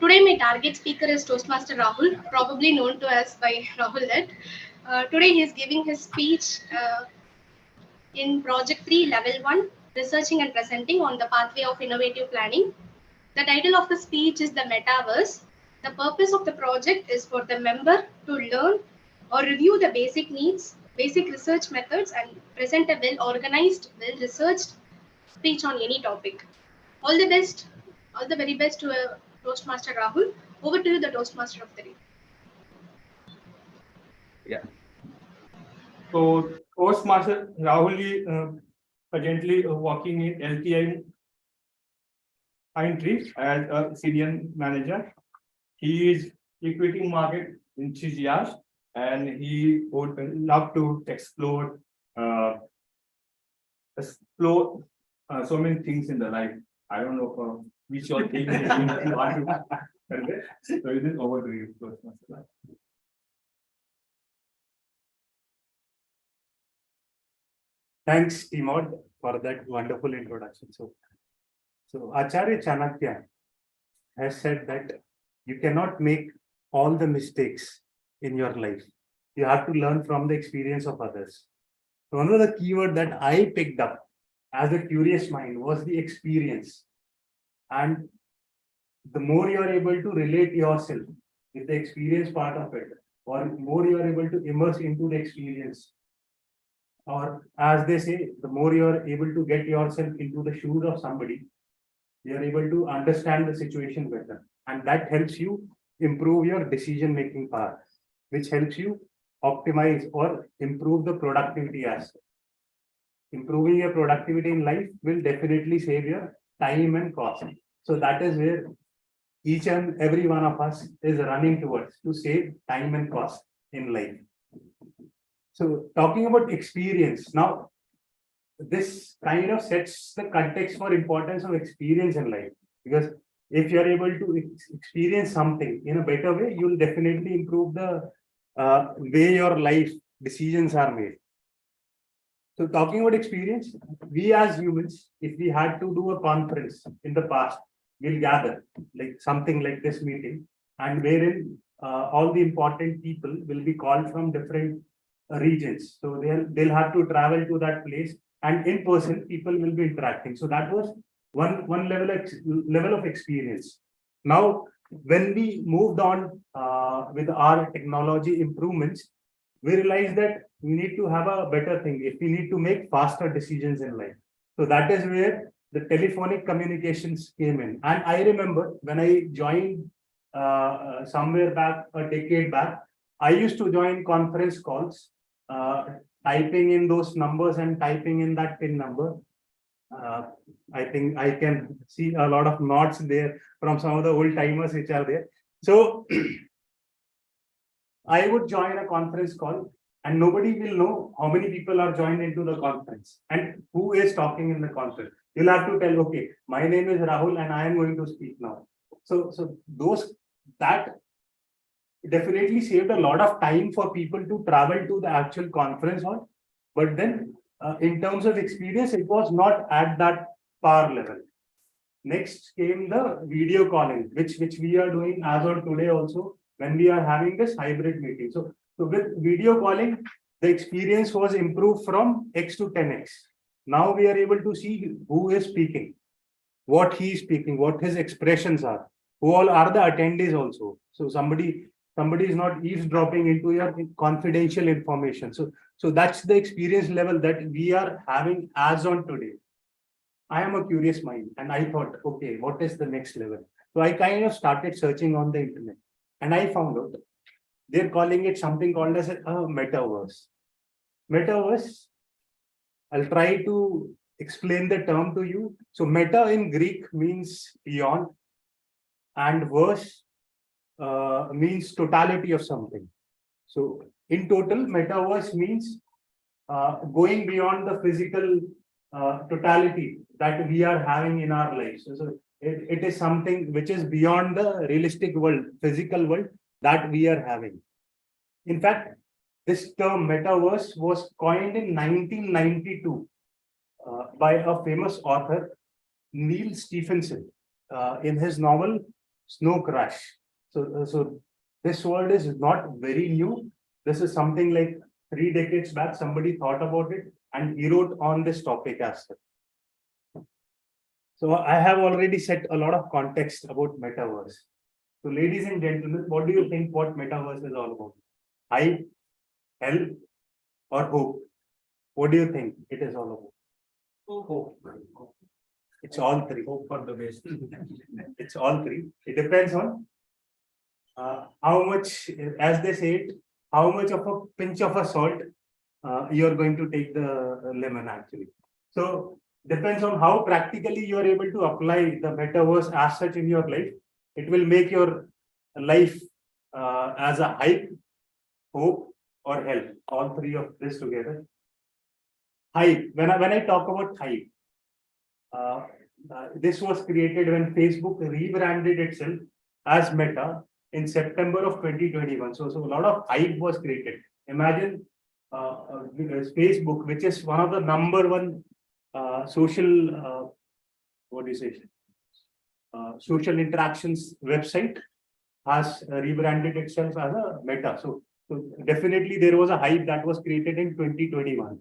Today, my target speaker is Toastmaster Rahul, probably known to us by Rahul Ed. Today, he is giving his speech in Project 3, Level 1, Researching and Presenting on the Pathway of Innovative Planning. The title of the speech is The Metaverse. The purpose of the project is for the member to learn or review the basic needs, basic research methods, and present a well-organized, well-researched speech on any topic. All the best, all the very best to Toastmaster Rahul. Over to you, the Toastmaster of the day. So Toastmaster Rahul is currently working in LTI Pine Tree as a senior manager. He is equity market enthusiast and he would love to explore so many things in the life. I don't know for which all things you want to convey. So it is over to you, Toastmaster. Thanks, Timod, for that wonderful introduction. So Acharya Chanakya has said that you cannot make all the mistakes in your life. You have to learn from the experience of others. So one of the keyword that I picked up as a curious mind was the experience. And the more you are able to relate yourself with the experience part of it, or more you are able to immerse into the experience, or as they say, the more you are able to get yourself into the shoes of somebody, you are able to understand the situation better. And that helps you improve your decision-making power, which helps you optimize or improve the productivity aspect. Improving your productivity in life will definitely save your time and cost. So that is where each and every one of us is running towards, to save time and cost in life. So talking about experience, now this kind of sets the context for importance of experience in life, because if you are able to experience something in a better way, you will definitely improve the way your life decisions are made. So talking about experience, we as humans, if we had to do a conference in the past, we'll gather like something like this meeting, and wherein all the important people will be called from different regions. So they'll have to travel to that place, and in person people will be interacting. So that was one level of experience. Now, when we moved on with our technology improvements, we realized that we need to have a better thing if we need to make faster decisions in life. So that is where the telephonic communications came in. And I remember when I joined somewhere back, a decade back, I used to join conference calls, typing in those numbers and typing in that PIN number. I think I can see a lot of nods there from some of the old timers which are there. So I would join a conference call and nobody will know how many people are joined into the conference and who is talking in the conference. You'll have to tell, okay, my name is Rahul and I am going to speak now. So that definitely saved a lot of time for people to travel to the actual conference hall. But then in terms of experience, it was not at that power level. Next came the video calling, which we are doing as of today also when we are having this hybrid meeting. So with video calling, the experience was improved from X to 10X. Now we are able to see who is speaking, what he is speaking, what his expressions are, who all are the attendees also. So somebody is not eavesdropping into your confidential information. So that's the experience level that we are having as on today. I am a curious mind and I thought, okay, what is the next level? So I kind of started searching on the internet and I found out they're calling it something called as a metaverse. Metaverse, I'll try to explain the term to you. So meta in Greek means beyond, and verse means totality of something. So in total, metaverse means going beyond the physical totality that we are having in our lives. So it is something which is beyond the realistic world, physical world that we are having. In fact, this term metaverse was coined in 1992 by a famous author, Neil Stephenson, in his novel Snow Crash. So this word is not very new. This is something like 3 decades back, somebody thought about it and he wrote on this topic as well. So I have already set a lot of context about metaverse. So ladies and gentlemen, what do you think what metaverse is all about? Hype, help, or hope? What do you think it is all about? Hope. It's all three. Hope for the best. It's all three. It depends on how much, as they say it, how much of a pinch of a salt you're going to take the lemon actually. So depends on how practically you are able to apply the metaverse as such in your life. It will make your life as a hype, hope, or help. All three of this together. Hype. When I talk about hype, this was created when Facebook rebranded itself as Meta in September of 2021. So a lot of hype was created. Imagine Facebook, which is one of the number one social, what do you say, social interactions website, has rebranded itself as a Meta. So definitely there was a hype that was created in 2021.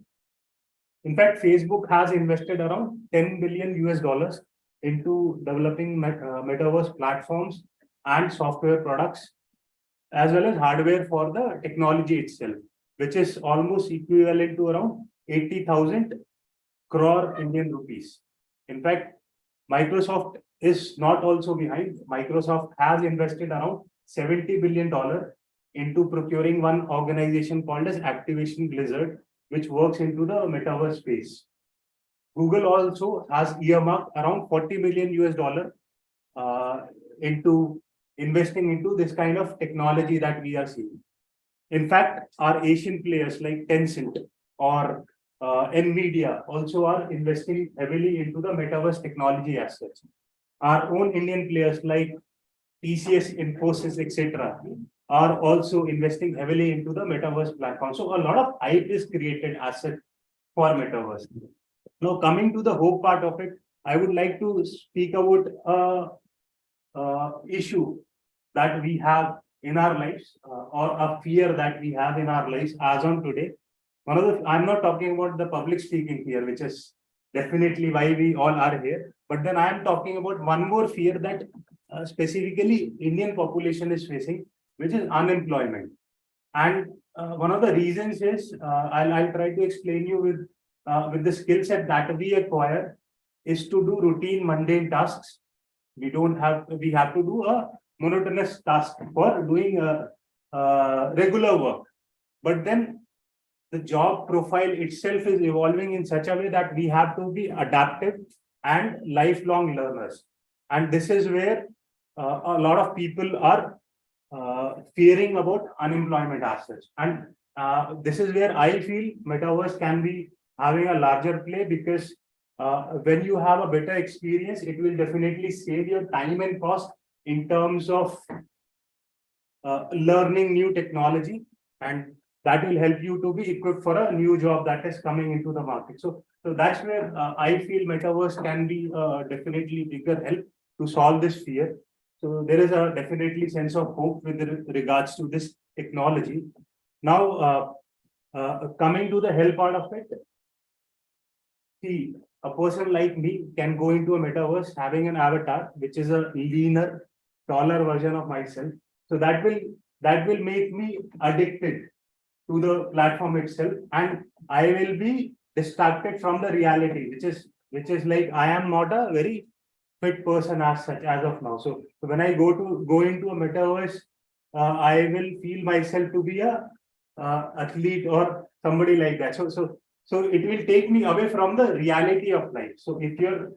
In fact, Facebook has invested around 10 billion US dollars into developing metaverse platforms and software products, as well as hardware for the technology itself, which is almost equivalent to around 80,000 crore Indian rupees. In fact, Microsoft is not also behind. Microsoft has invested around $70 billion into procuring one organization called as Activation Blizzard, which works into the metaverse space. Google also has earmarked around 40 million US dollar into investing into this kind of technology that we are seeing. In fact, our Asian players like Tencent or Nvidia also are investing heavily into the metaverse technology as such. Our own Indian players like TCS, Infosys, etc., are also investing heavily into the metaverse platform. So a lot of hype is created as such for metaverse. Now, coming to the hope part of it, I would like to speak about issue that we have in our lives, or a fear that we have in our lives as on today. One of the, I'm not talking about the public speaking fear, which is definitely why we all are here, but then I am talking about one more fear that specifically Indian population is facing, which is unemployment. And one of the reasons is, I'll try to explain you with the skill set that we acquire is to do routine mundane tasks. We have to do a monotonous task for doing regular work. But then the job profile itself is evolving in such a way that we have to be adaptive and lifelong learners. And this is where a lot of people are fearing about unemployment as such. And this is where I feel metaverse can be having a larger play, because when you have a better experience, it will definitely save your time and cost in terms of learning new technology, and that will help you to be equipped for a new job that is coming into the market. So that's where I feel metaverse can be definitely bigger help to solve this fear. So there is a definitely sense of hope with regards to this technology. Now, coming to the help part of it, see, a person like me can go into a metaverse having an avatar, which is a leaner, taller version of myself. So that will make me addicted to the platform itself, and I will be distracted from the reality, which is like I am not a very fit person as such as of now. So when I go into a metaverse, I will feel myself to be a athlete or somebody like that. So it will take me away from the reality of life. So if you're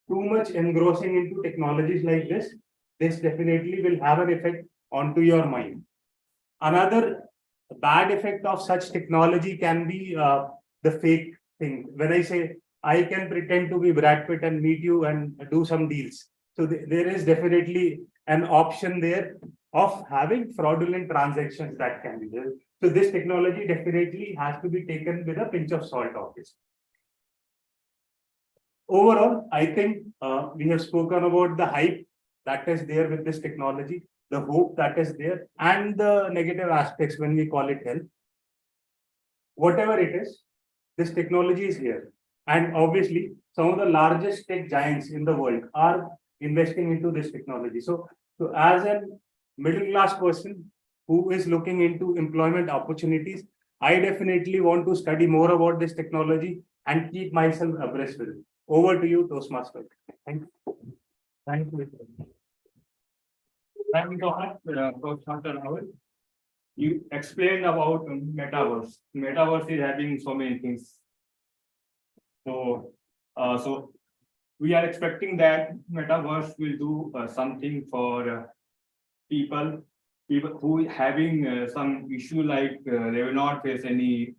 too much engrossing into technologies like this definitely will have an effect onto your mind. Another bad effect of such technology can be the fake thing. When I say I can pretend to be Brad Pitt and meet you and do some deals. So there is definitely an option there of having fraudulent transactions that can be there. So this technology definitely has to be taken with a pinch of salt, obviously. Overall, I think we have spoken about the hype that is there with this technology, the hope that is there, and the negative aspects when we call it health. Whatever it is, this technology is here. And obviously, some of the largest tech giants in the world are investing into this technology. So as a middle class person who is looking into employment opportunities, I definitely want to study more about this technology and keep myself abreast with it. Over to you, Toastmaster. Thank you. Thank you. Thank you so much, Toastmaster Rahul. You explained about metaverse. Metaverse is having so many things. So we are expecting that metaverse will do something for people who having some issue like they will not face any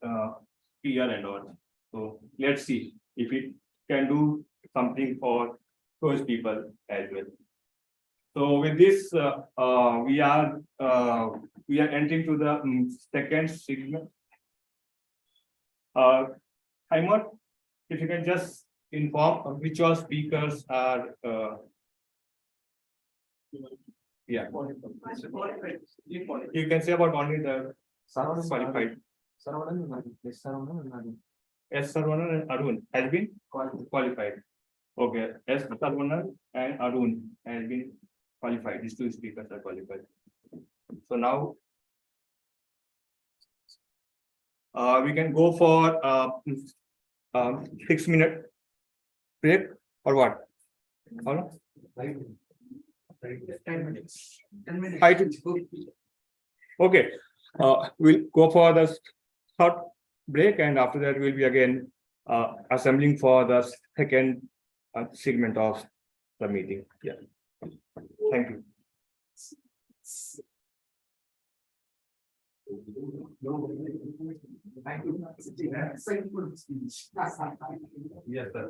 fear and all. So let's see if it can do something for those people as well. So with this, we are entering to the second segment. Heimat, if you can just inform which all speakers are. Yeah. You can say about only the qualified. S. Saravanan and Arun has been qualified. Okay, S. Saravanan and Arun has been qualified. These two speakers are qualified. So now we can go for 6-minute break or what? How long? 10 minutes. 10 minutes. Okay, we'll go for the short break, and after that we'll be again assembling for the second segment of the meeting. Yeah. Thank you. Yes, sir.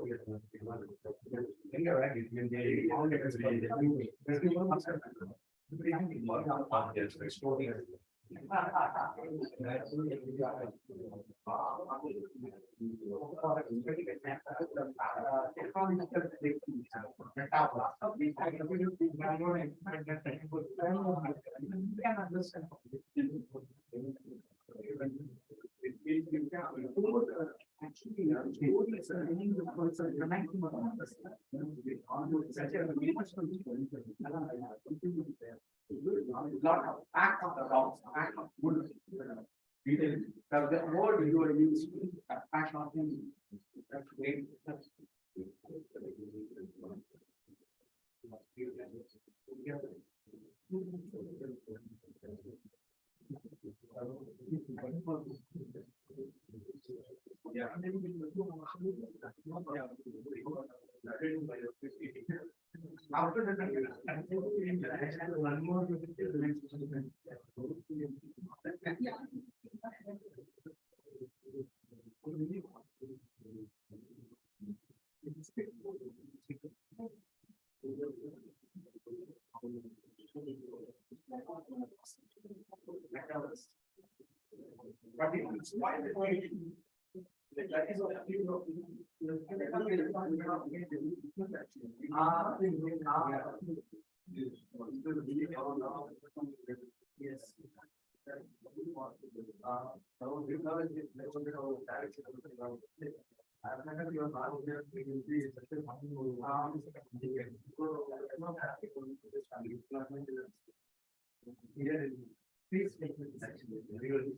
Lot of act of the rocks, act of wood. The word you are using, act of things. That's great. After one more. Yes. Please make this actually really.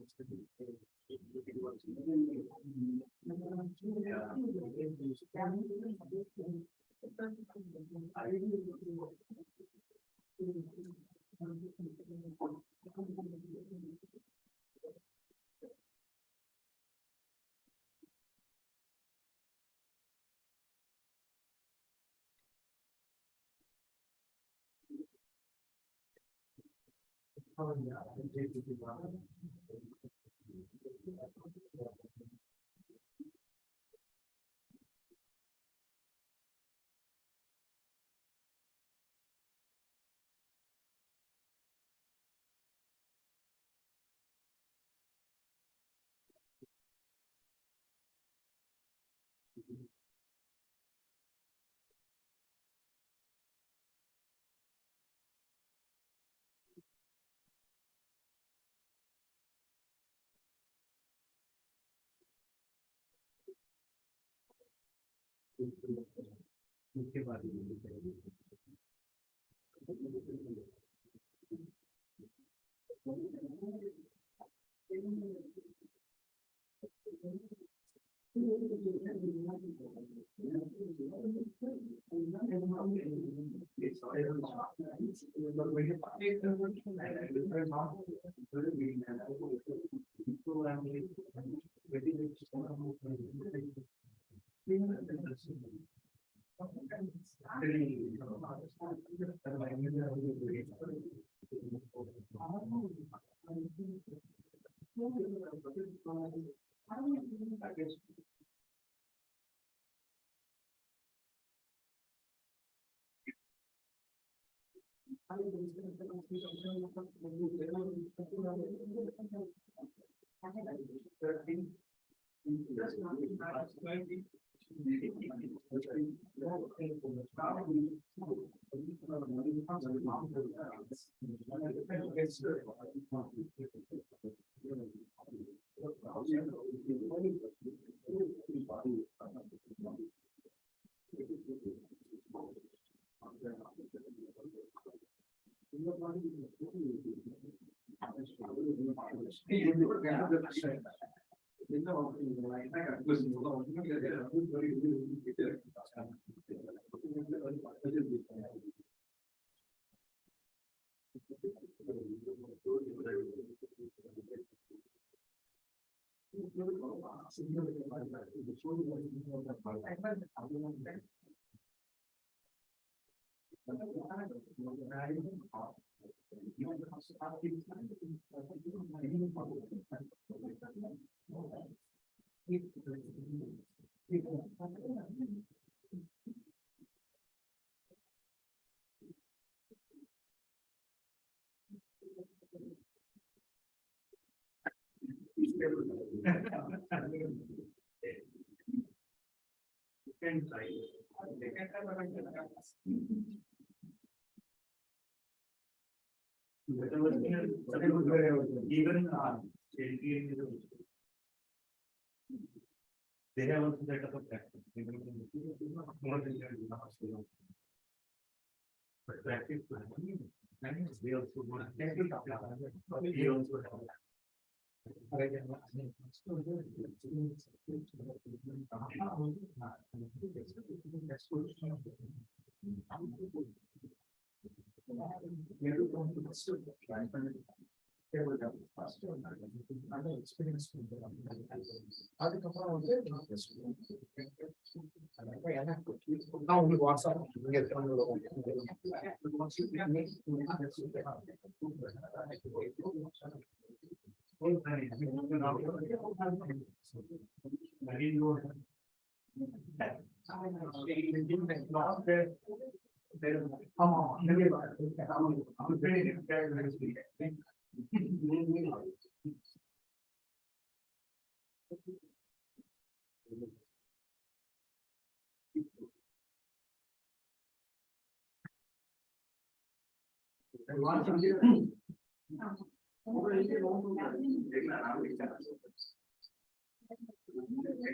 Even they have also set up a practice. But practice, they also Now we want some.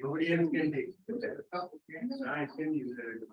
Nobody else can take. I can use it.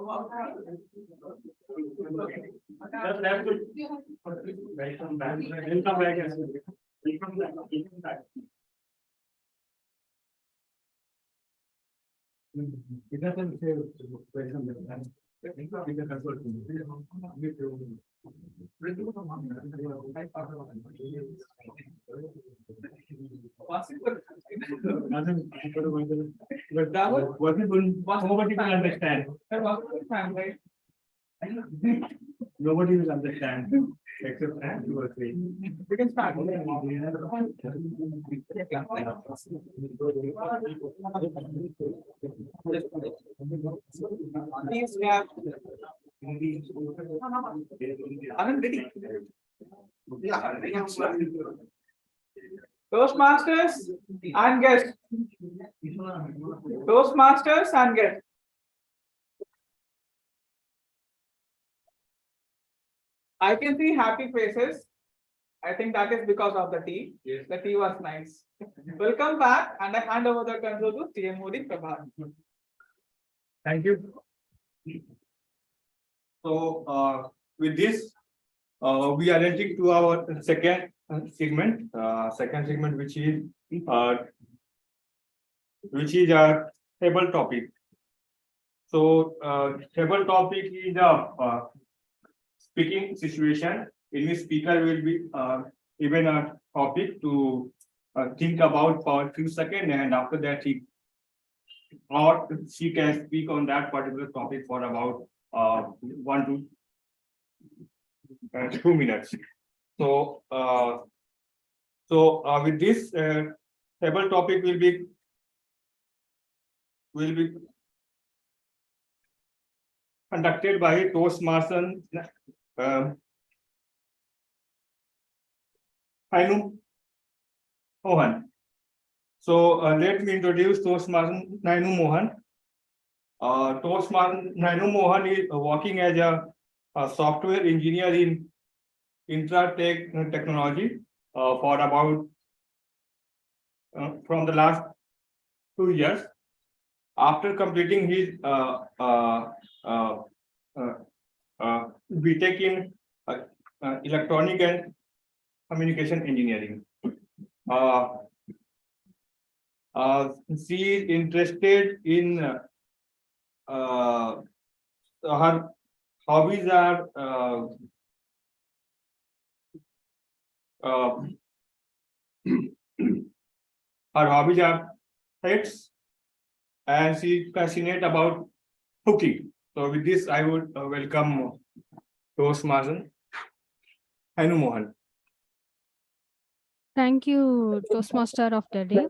Welcome back. Welcome back. Welcome back. It doesn't say welcome. But that was Nobody will understand. right? Nobody will understand except two or three. We can start. Please, we have. I'm ready. Toastmasters and guests. Toastmasters and guests. I can see happy faces. I think that is because of the tea. Yes. The tea was nice. Welcome back, and I hand over the control to CM Modi Prabhat. Thank you. So, with this, we are entering to our second segment, which is a table topic. So, table topic is a speaking situation in which speaker will be given a topic to think about for a few seconds, and after that he or she can speak on that particular topic for about 1 to 2 minutes. So, with this table topic will be conducted by Toastmaster Hainu Mohan. So let me introduce Toastmaster Nainu Mohan. Toastmaster Nainu Mohan is working as a software engineer in Intratech technology for about from the last 2 years. After completing his BTech in electronic and communication engineering. She is interested in her hobbies are pets, and she is passionate about cooking. So with this, I would welcome Toastmaster Hainu Mohan. Thank you, Toastmaster of the day.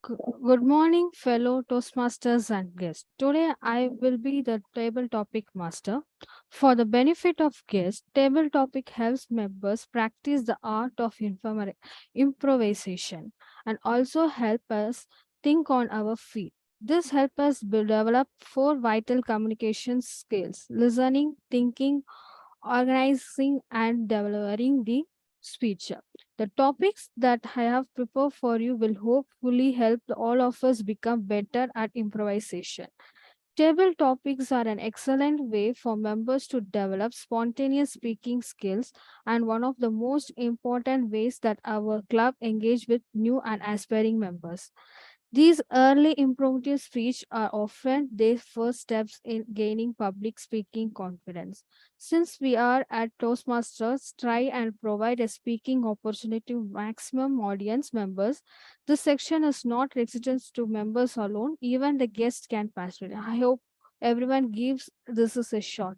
Good morning, fellow Toastmasters and guests. Today, I will be the table topic master. For the benefit of guests, table topic helps members practice the art of improvisation and also help us think on our feet. This helps us develop 4 vital communication skills: listening, thinking, organizing, and delivering the speech. The topics that I have prepared for you will hopefully help all of us become better at improvisation. Table topics are an excellent way for members to develop spontaneous speaking skills and one of the most important ways that our club engage with new and aspiring members. These early impromptu speech are often their first steps in gaining public speaking confidence. Since we are at Toastmasters, try and provide a speaking opportunity to maximum audience members. This section is not restricted to members alone, even the guests can participate. I hope everyone gives this is a shot.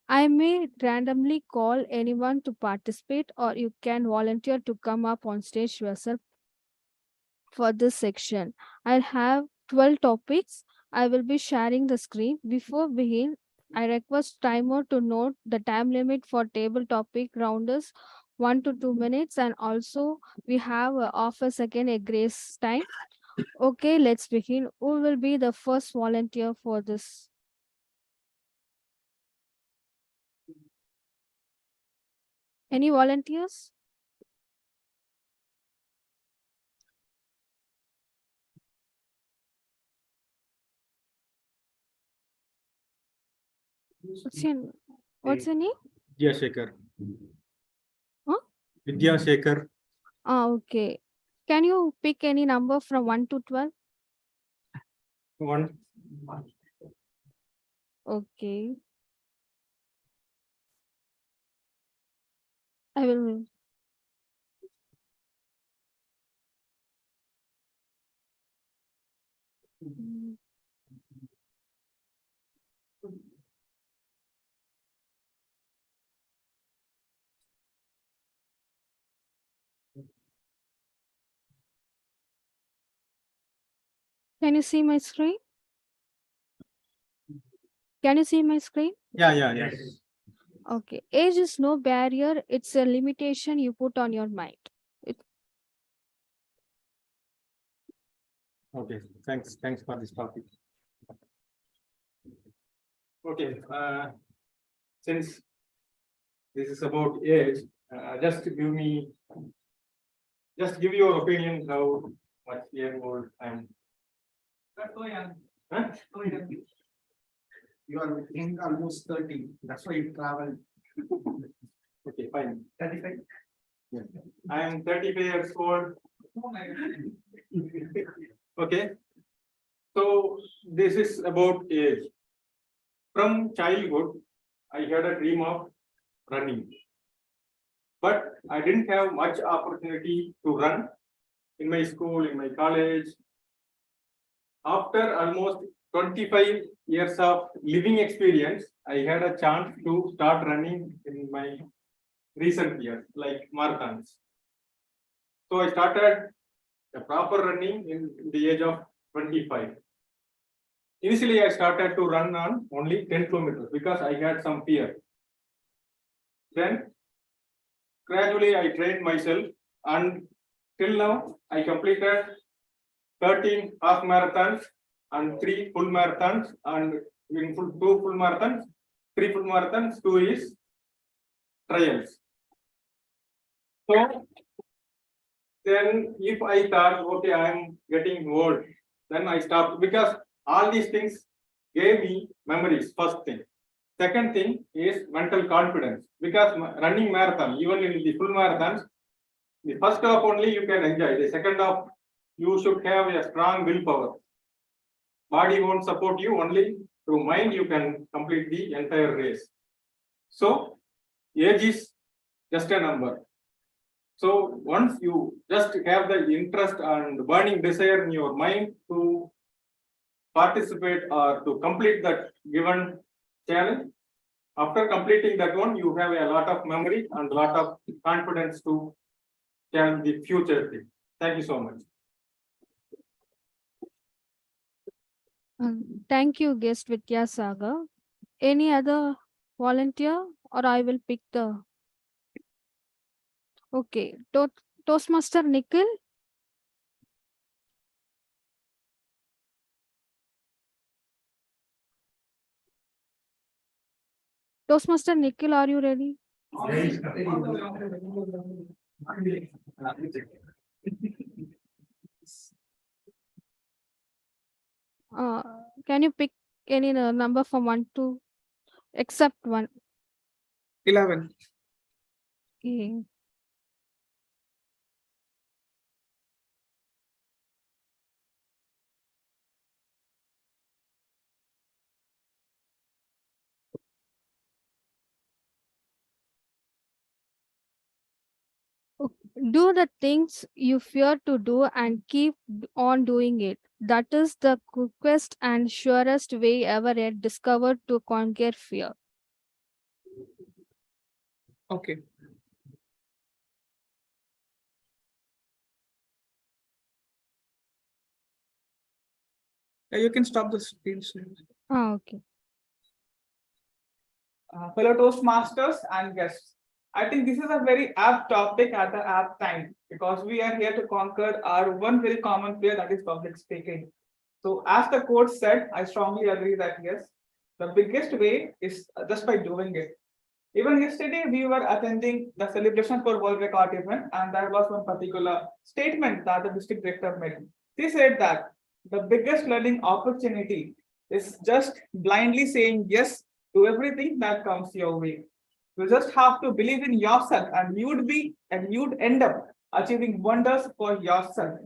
I may randomly call anyone to participate, or you can volunteer to come up on stage yourself for this section. I'll have 12 topics. I will be sharing the screen. Before begin, I request timer to note the time limit for table topic round is 1 to 2 minutes, and also we have half a second a grace time. Okay, let's begin. Who will be the first volunteer for this? Any volunteers? What's your name? Vidyashekar. Huh? Vidyashekar. Okay. Can you pick any number from 1 to 12? 1. Okay. I will. Can you see my screen? Can you see my screen? Yeah. Okay. Age is no barrier. It's a limitation you put on your mind. Okay, thanks for this topic. Okay, since this is about age, just give your opinion how much year old I am. That's so young. Huh? So young. You are in almost 30. That's why you travel. Okay, fine. 35. I am 35 years old. Oh my God. Okay, so this is about age. From childhood, I had a dream of running, but I didn't have much opportunity to run in my school, in my college. After almost 25 years of living experience, I had a chance to start running in my recent years, like marathons. So I started the proper running in the age of 25. Initially, I started to run on only 10 kilometers because I had some fear. Then gradually I trained myself, and till now I completed 13 half marathons and 3 full marathons, and in 2 full marathons, 3 full marathons, 2 is trials. So then if I thought, okay, I am getting old, then I stopped, because all these things gave me memories, first thing. Second thing is mental confidence, because running marathon, even in the full marathons, the first half only you can enjoy, the second half you should have a strong willpower. Body won't support you, only through mind you can complete the entire race. So age is just a number. So once you just have the interest and burning desire in your mind to participate or to complete that given challenge, after completing that one, you have a lot of memory and a lot of confidence to challenge the future thing. Thank you so much. Thank you, guest Vidyasagar. Any other volunteer, or I will pick the. Okay, Toastmaster Nikhil. Toastmaster Nikhil, are you ready? Can you pick any number from 1 to except 1? 11. Okay. Do the things you fear to do and keep on doing it. That is the quickest and surest way ever yet discovered to conquer fear. Okay. Yeah, you can stop the screen. Okay. Fellow Toastmasters and guests. I think this is a very apt topic at the apt time because we are here to conquer our one very common fear, that is public speaking. So as the quote said, I strongly agree that yes, the biggest way is just by doing it. Even yesterday, we were attending the celebration for World Record event, and there was one particular statement that the district director made. He said that the biggest learning opportunity is just blindly saying yes to everything that comes your way. You just have to believe in yourself, and you'd end up achieving wonders for yourself.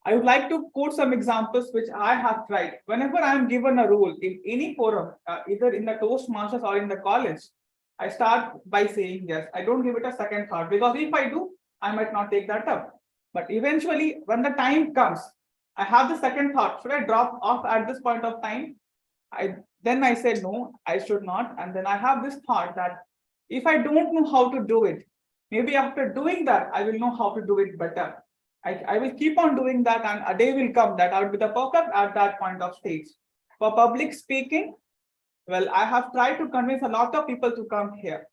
I would like to quote some examples which I have tried. Whenever I am given a role in any forum, either in the Toastmasters or in the college, I start by saying yes. I don't give it a second thought because if I do, I might not take that up. But eventually, when the time comes, I have the second thought. Should I drop off at this point of time? I said no, I should not. And then I have this thought that if I don't know how to do it, maybe after doing that, I will know how to do it better. I will keep on doing that, and a day will come that I will be the perfect at that point of stage. For public speaking, well, I have tried to convince a lot of people to come here.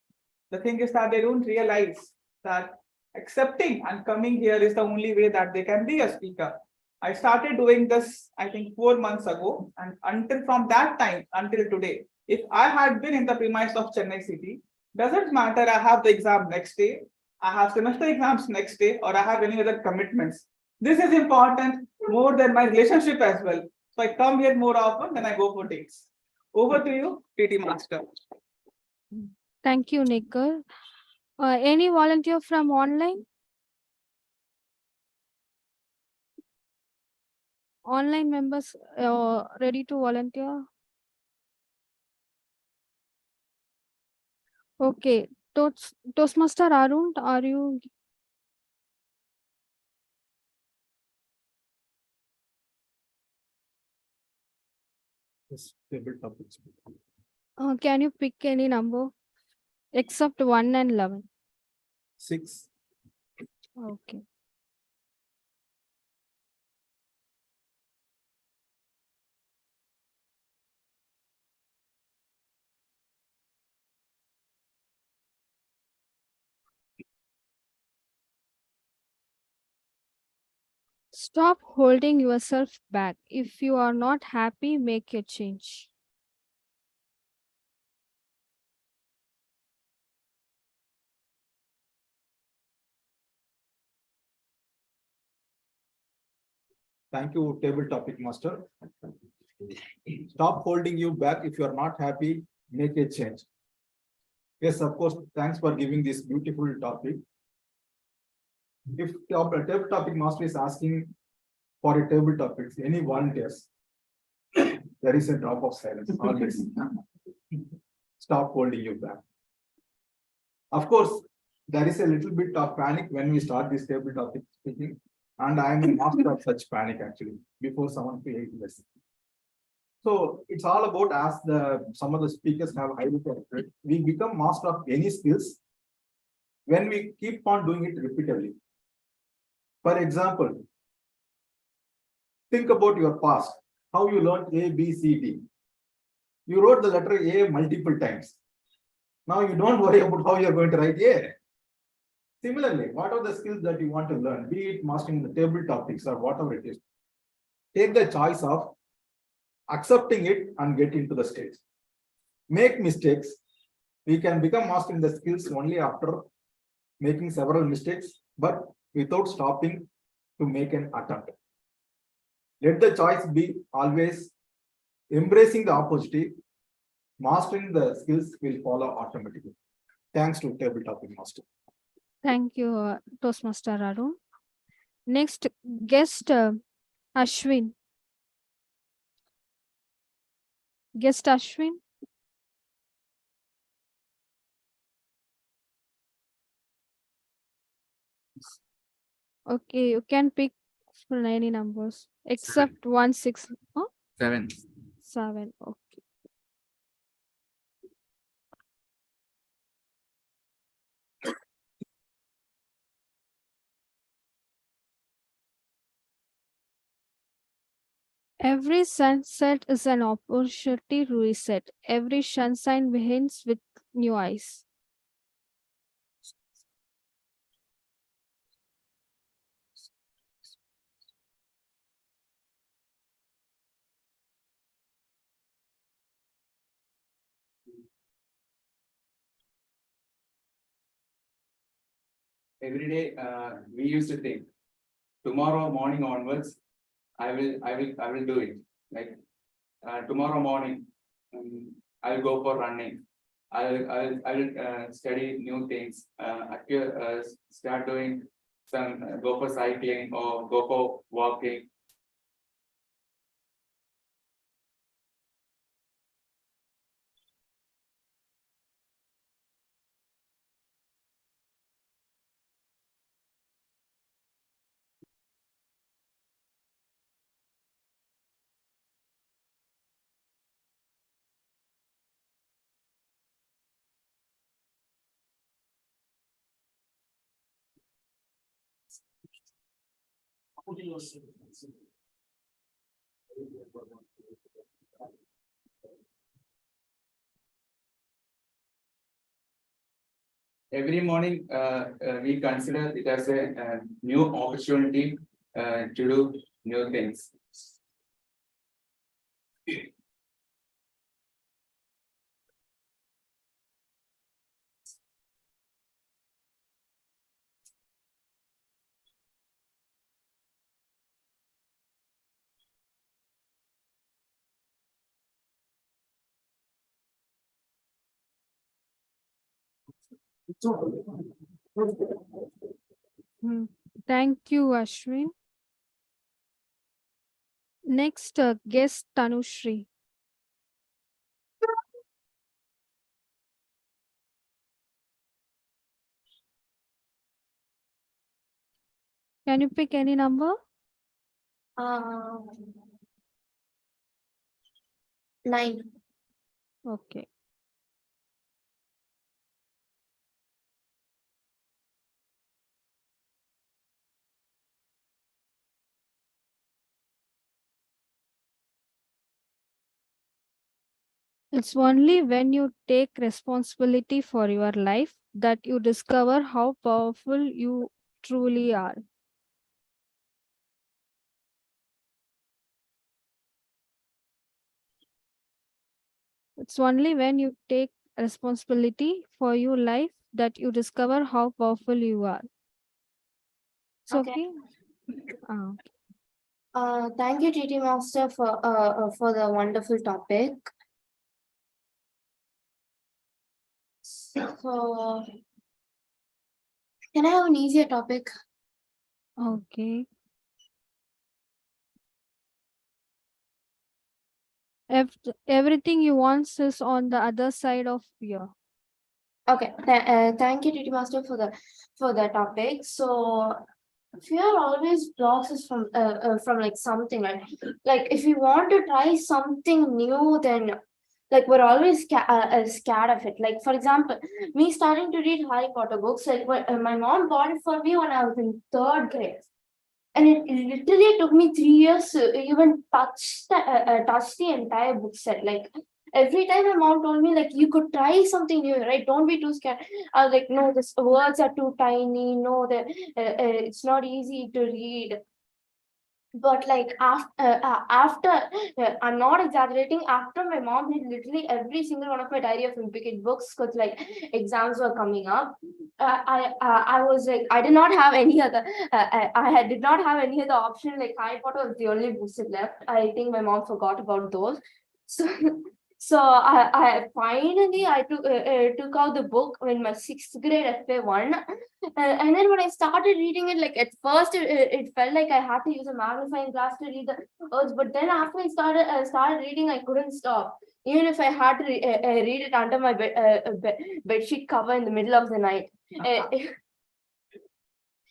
The thing is that they don't realize that accepting and coming here is the only way that they can be a speaker. I started doing this, I think, 4 months ago, and until from that time until today, if I had been in the premise of Chennai City, doesn't matter, I have the exam next day, I have semester exams next day, or I have any other commitments. This is important more than my relationship as well. So I come here more often than I go for dates. Over to you, PT Master. Thank you, Nikhil. Any volunteer from online? Online members ready to volunteer? Okay. Toastmaster Arun, are you? Yes, table topics. Can you pick any number except 1 and 11? 6. Okay. Stop holding yourself back. If you are not happy, make a change. Thank you, table topic master. Stop holding you back. If you are not happy, make a change. Yes, of course. Thanks for giving this beautiful topic. If the table topic master is asking for a table topics, any volunteers, there is a drop of silence always. Stop holding you back. Of course, there is a little bit of panic when we start this table topic speaking, and I am a master of such panic actually before someone creates this. So it's all about, as some of the speakers have highlighted, we become master of any skills when we keep on doing it repeatedly. For example, think about your past, how you learned A, B, C, D. You wrote the letter A multiple times. Now you don't worry about how you're going to write A. Similarly, what are the skills that you want to learn, be it mastering the table topics or whatever it is? Take the choice of accepting it and get into the stage. Make mistakes. We can become master in the skills only after making several mistakes, but without stopping to make an attempt. Let the choice be always embracing the opportunity. Mastering the skills will follow automatically. Thanks to table topic master. Thank you, Toastmaster Arun. Next guest, Ashwin. Guest Ashwin. Okay, you can pick for any numbers except 1, 6, 7. 7. Okay. Every sunset is an opportunity to reset. Every sunshine begins with new eyes. Every day, we used to think, tomorrow morning onwards, I will do it. Like, tomorrow morning, I'll go for running. I'll study new things. Start doing some, go for cycling or go for walking. Every morning, we consider it as a new opportunity to do new things. Thank you, Ashwin. Next, guest Tanushri. Can you pick any number? 9. Okay. It's only when you take responsibility for your life that you discover how powerful you truly are. It's only when you take responsibility for your life that you discover how powerful you are. It's okay. Thank you, TT Master, for the wonderful topic. So, can I have an easier topic? Okay. Everything you want is on the other side of fear. Okay, thank you, TT Master, for the topic. So, fear always blocks us from like something, right? Like if we want to try something new, then like we're always scared of it. Like for example, me starting to read Harry Potter books, like my mom bought it for me when I was in 3rd grade. And it literally took me 3 years to even touch the entire book set. Like every time my mom told me like you could try something new, right? Don't be too scared. I was like, no, the words are too tiny. No, it's not easy to read. But like after I'm not exaggerating, after my mom read literally every single one of my Diary of Wimpy books, because like exams were coming up, I was like, I did not have any other did not have any other option. Like Harry Potter was the only book left. I think my mom forgot about those. So so I finally took out the book in my 6th grade FA1, and then when I started reading it, like at first it felt like I had to use a magnifying glass to read the words, but then after I started reading, I couldn't stop. Even if I had to read it under my bed sheet cover in the middle of the night.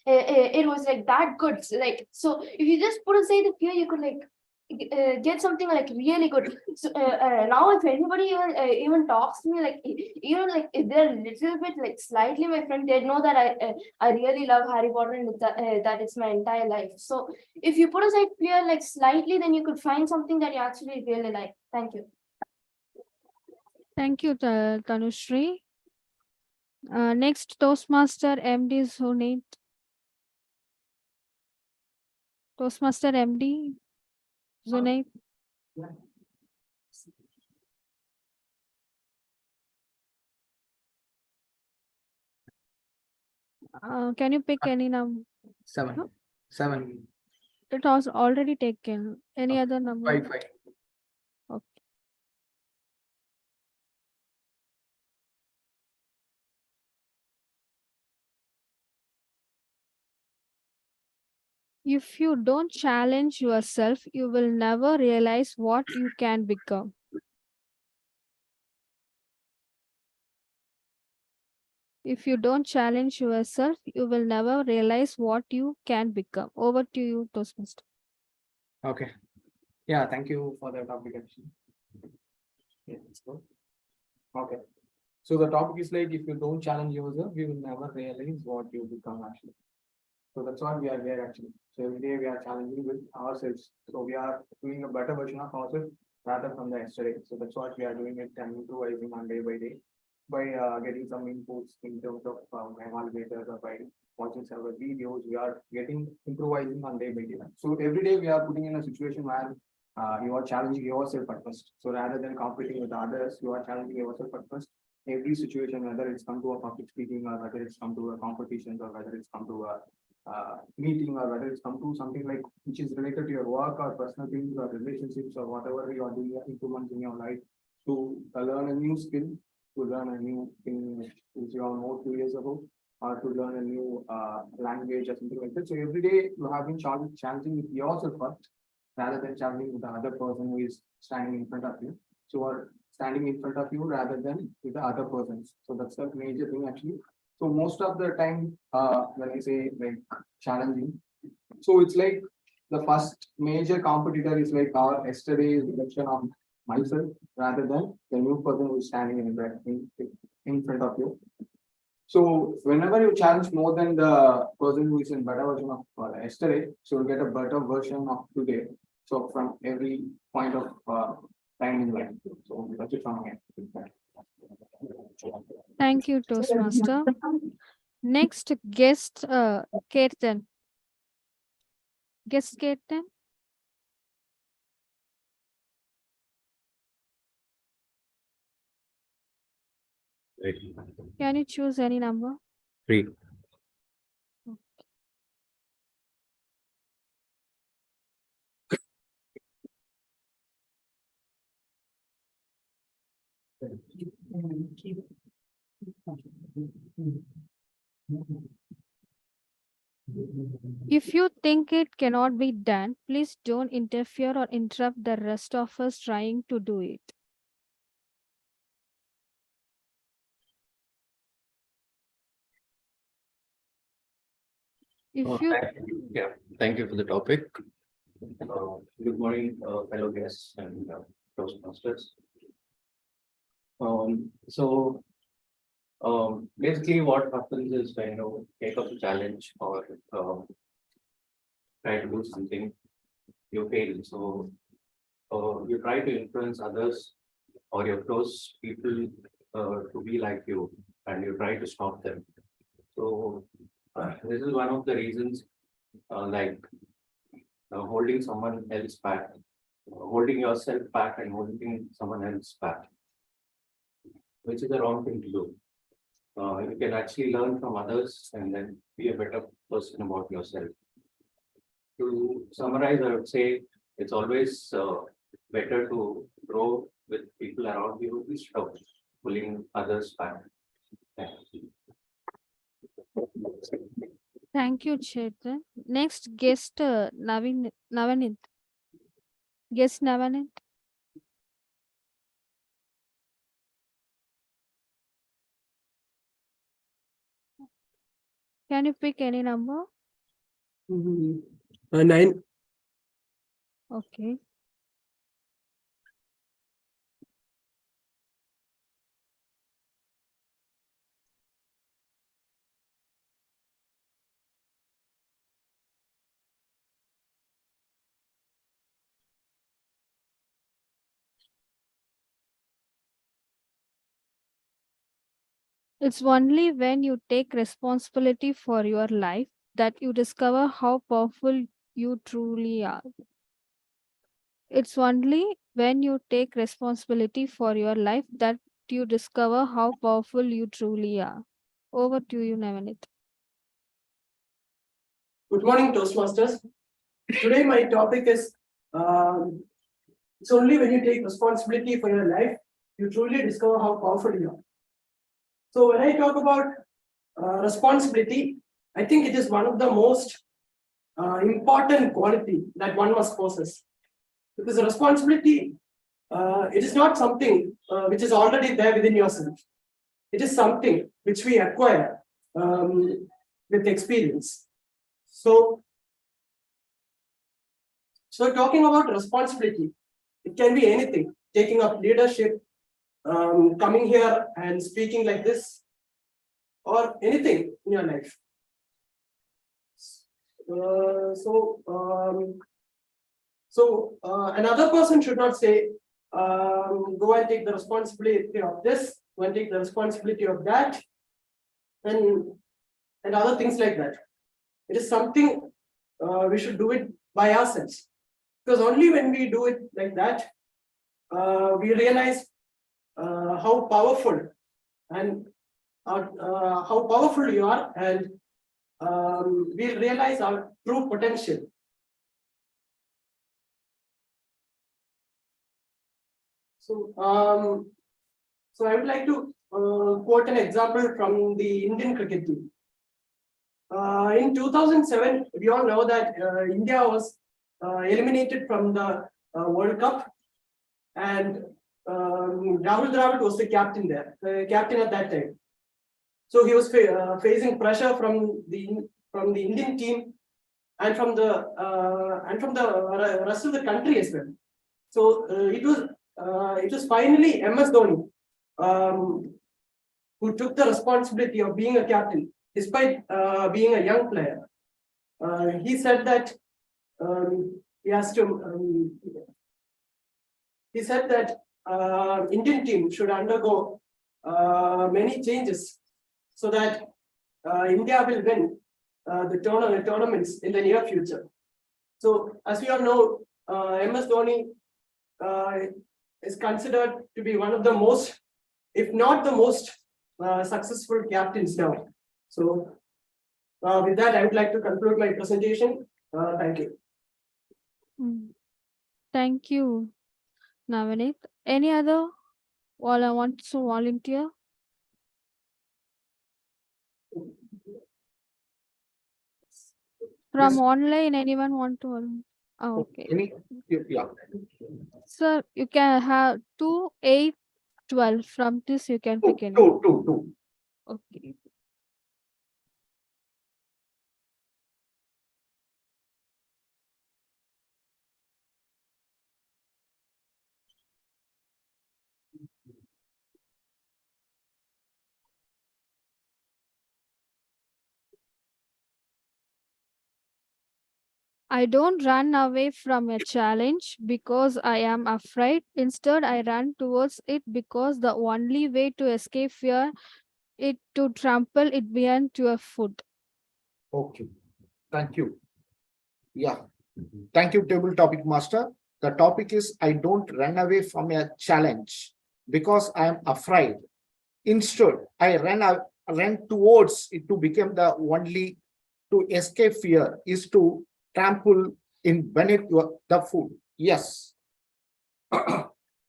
it was like that good. Like, so if you just put aside the fear, you could like get something like really good. So now if anybody even talks to me, like even like if they're a little bit like slightly my friend, they know that I really love Harry Potter and that it's my entire life. So if you put aside fear like slightly, then you could find something that you actually really like. Thank you. Thank you, Tanushri. Next, Toastmaster MD Sunit. Toastmaster MD Zunaid. Can you pick any number? Seven. Seven. It was already taken. Any other number? Five. Okay. If you don't challenge yourself, you will never realize what you can become. If you don't challenge yourself, you will never realize what you can become. Over to you, Toastmaster. Okay. Yeah, thank you for the topic actually. Yeah, let's go. Okay. So the topic is like, if you don't challenge yourself, you will never realize what you become actually. So that's why we are here actually. So every day we are challenging with ourselves. So we are doing a better version of ourselves rather from the yesterday. So that's what we are doing it and improvising on day by day by getting some inputs in terms of evaluators or by watching several videos. We are getting improvising on day by day. So every day we are putting in a situation where you are challenging yourself at first. So rather than competing with others, you are challenging yourself at first. Every situation, whether it's come to a public speaking or whether it's come to a competition or whether it's come to a meeting or whether it's come to something like which is related to your work or personal things or relationships or whatever you are doing improvements in your life to learn a new skill, to learn a new thing which you all know 2 years ago, or to learn a new language or something like that. So every day you have been challenging with yourself first rather than challenging with the other person who is standing in front of you. So are standing in front of you rather than with the other persons. So that's the major thing actually. So most of the time, when I say like challenging, so it's like the first major competitor is like our yesterday's reflection of myself rather than the new person who is standing in front of you. So whenever you challenge more than the person who is in better version of yesterday, so you get a better version of today. So from every point of time in life. So that's it from here. Thank you, Toastmaster. Next guest, Kirtan. Guest Kirtan. Can you choose any number? 3. If you think it cannot be done, please don't interfere or interrupt the rest of us trying to do it. If you Yeah, thank you for the topic. Good morning, fellow guests and Toastmasters. So basically what happens is when you take up a challenge or try to do something, you fail. So you try to influence others or your close people to be like you, and you try to stop them. So this is one of the reasons, like holding someone else back, holding yourself back and holding someone else back, which is the wrong thing to do. You can actually learn from others and then be a better person about yourself. To summarize, I would say it's always better to grow with people around you instead of pulling others back. Thank you, Chetan. Next guest, Navanit. Guest Navanit. Can you pick any number? 9. Okay. It's only when you take responsibility for your life that you discover how powerful you truly are. It's only when you take responsibility for your life that you discover how powerful you truly are. Over to you, Navanit. Good morning, Toastmasters. Today, my topic is it's only when you take responsibility for your life, you truly discover how powerful you are. So, when I talk about responsibility, I think it is one of the most important quality that one must possess. Because responsibility, it is not something which is already there within yourself. It is something which we acquire with experience. So talking about responsibility, it can be anything, taking up leadership, coming here and speaking like this, or anything in your life. Another person should not say, go and take the responsibility of this, go and take the responsibility of that, and other things like that. It is something we should do it by ourselves. Because only when we do it like that, we realize how powerful and how powerful you are, and we'll realize our true potential. So I would like to quote an example from the Indian cricket team. In 2007, we all know that India was eliminated from the World Cup, and Rahul Dravid was the captain there, captain at that time. So he was facing pressure from the Indian team and from the rest of the country as well. So it was finally MS Dhoni who took the responsibility of being a captain, despite being a young player. He said that he has to. He said that Indian team should undergo many changes so that India will win the tournaments in the near future. So, as we all know, MS Dhoni is considered to be one of the most, if not the most, successful captains now. So, with that, I would like to conclude my presentation. Thank you. Thank you, Navanit. Any other? All I want to volunteer. From Yes. online, anyone want to? Oh, okay. Yeah. Sir, you can have 2, 8, 12. From this, you can pick any. Two. Okay. I don't run away from a challenge because I am afraid. Instead, I run towards it because the only way to escape fear is to trample it behind your foot. Okay. Thank you. Yeah. Thank you, table topic master. The topic is I don't run away from a challenge because I am afraid. Instead, I ran towards it to become the only to escape fear is to trample in beneath the foot. Yes.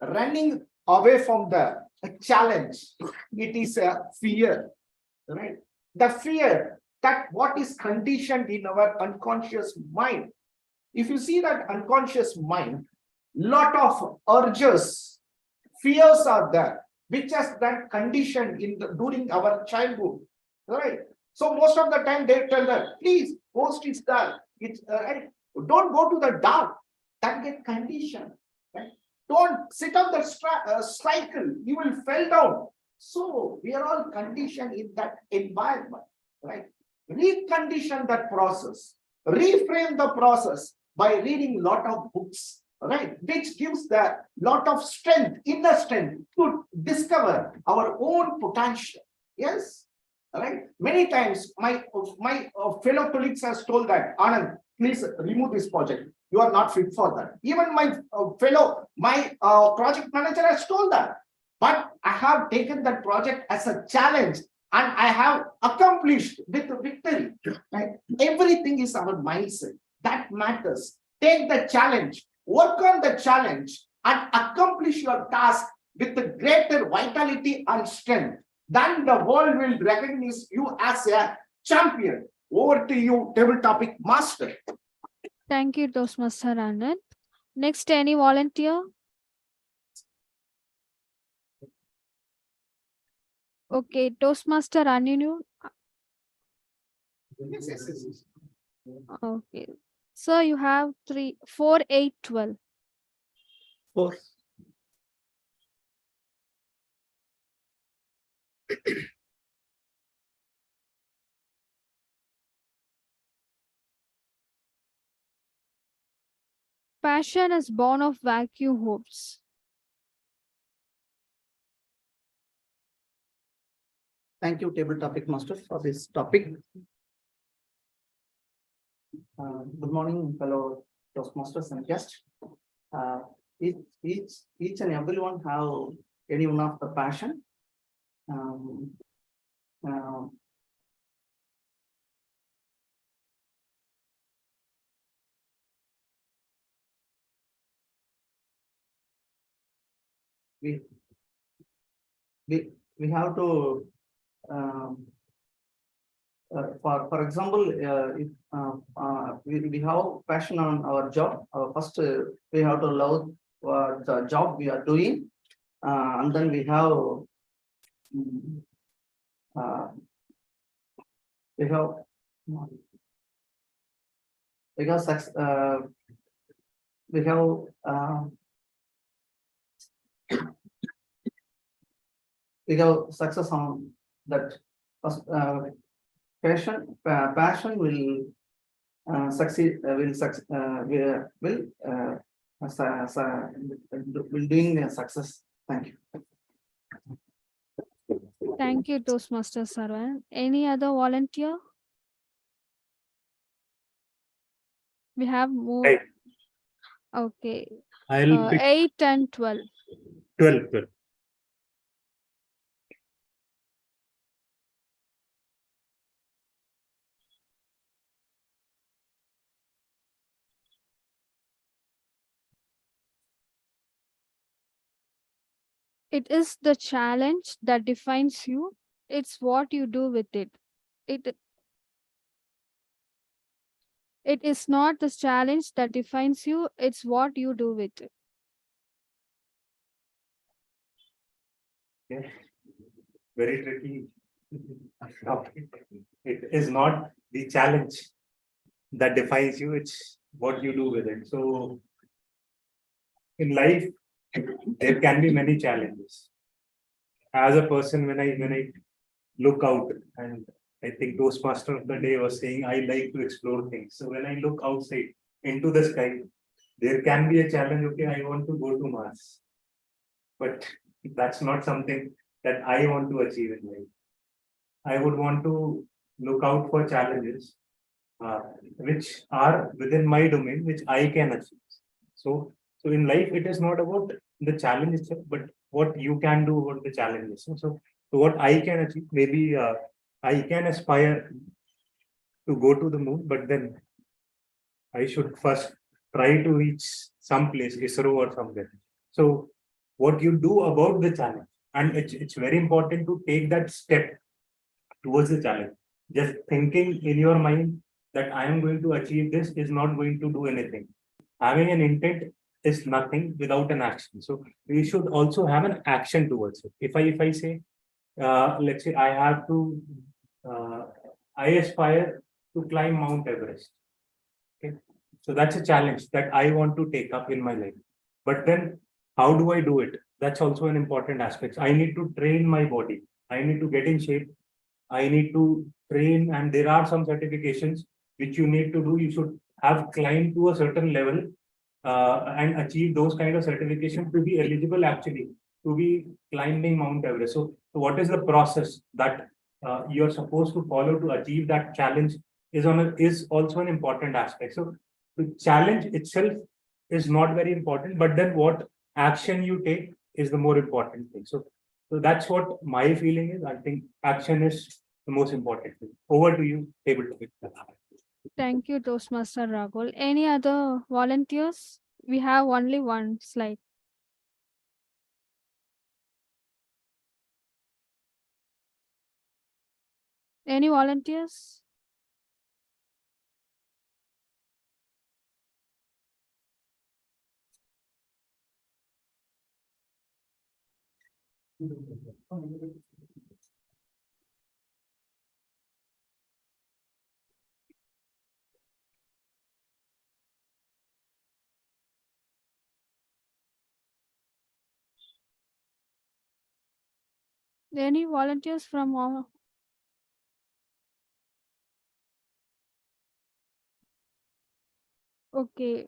Running away from the challenge, it is a fear, right? The fear that what is conditioned in our unconscious mind. If you see that unconscious mind, lot of urges, fears are there, which has that conditioned during our childhood, right? So most of the time they tell that, please, ghost is there, It's right. Don't go to the dark. That get conditioned. Right? Don't sit on the cycle. You will fall down. So we are all conditioned in that environment, right? Recondition that process. Reframe the process by reading lot of books, right? Which gives the lot of strength, inner strength to discover our own potential. Yes, right? Many times my fellow colleagues has told that, Anand, please remove this project. You are not fit for that. Even my project manager has told that. But I have taken that project as a challenge and I have accomplished with victory. Right? Everything is our mindset. That matters. Take the challenge, work on the challenge, and accomplish your task with a greater vitality and strength. Then the world will recognize you as a champion. Over to you, table topic master. Thank you, Toastmaster Anand. Next, any volunteer? Okay, Toastmaster Aninu. Yes. Okay. So you have 3, 4, 8, 12. 4. Passion is born of vacuum hopes. Thank you, table topic master, for this topic. Good morning, fellow Toastmasters and guests. Each and everyone have any one of the passion. We have to for example, if we have passion on our job, first we have to love the job we are doing, and then we have success on that. First, passion will succeed. Will doing a success. Thank you. Thank you, Toastmaster Sarwan. Any other volunteer? We have more. Hey. Okay. I'll pick 8 and 12. 12. It is the challenge that defines you. It's what you do with it. It is not the challenge that defines you. It's what you do with it. Okay. Very tricky. It is not the challenge that defines you. It's what you do with it. So in life, there can be many challenges. As a person, when I look out, and I think Toastmaster of the day was saying, I like to explore things. So when I look outside into the sky, there can be a challenge. Okay, I want to go to Mars, but that's not something that I want to achieve in life. I would want to look out for challenges which are within my domain, which I can achieve. So in life, it is not about the challenge itself, but what you can do about the challenges. So what I can achieve, maybe I can aspire to go to the moon, but then I should first try to reach some place, ISRO or somewhere. So what you do about the challenge, and it's very important to take that step towards the challenge. Just thinking in your mind that I am going to achieve this is not going to do anything. Having an intent is nothing without an action. So we should also have an action towards it. If I say, let's say I have to, I aspire to climb Mount Everest. So that's a challenge that I want to take up in my life. But then how do I do it? That's also an important aspect. I need to train my body. I need to get in shape. I need to train, and there are some certifications which you need to do. You should have climbed to a certain level and achieve those kind of certification to be eligible actually to be climbing Mount Everest. So what is the process that you're supposed to follow to achieve that challenge is also an important aspect. So the challenge itself is not very important, but then what action you take is the more important thing. So that's what my feeling is. I think action is the most important thing. Over to you, table topic. Thank you, Toastmaster Rahul. Any other volunteers? We have only one slide. Any volunteers? Any volunteers from all? Okay.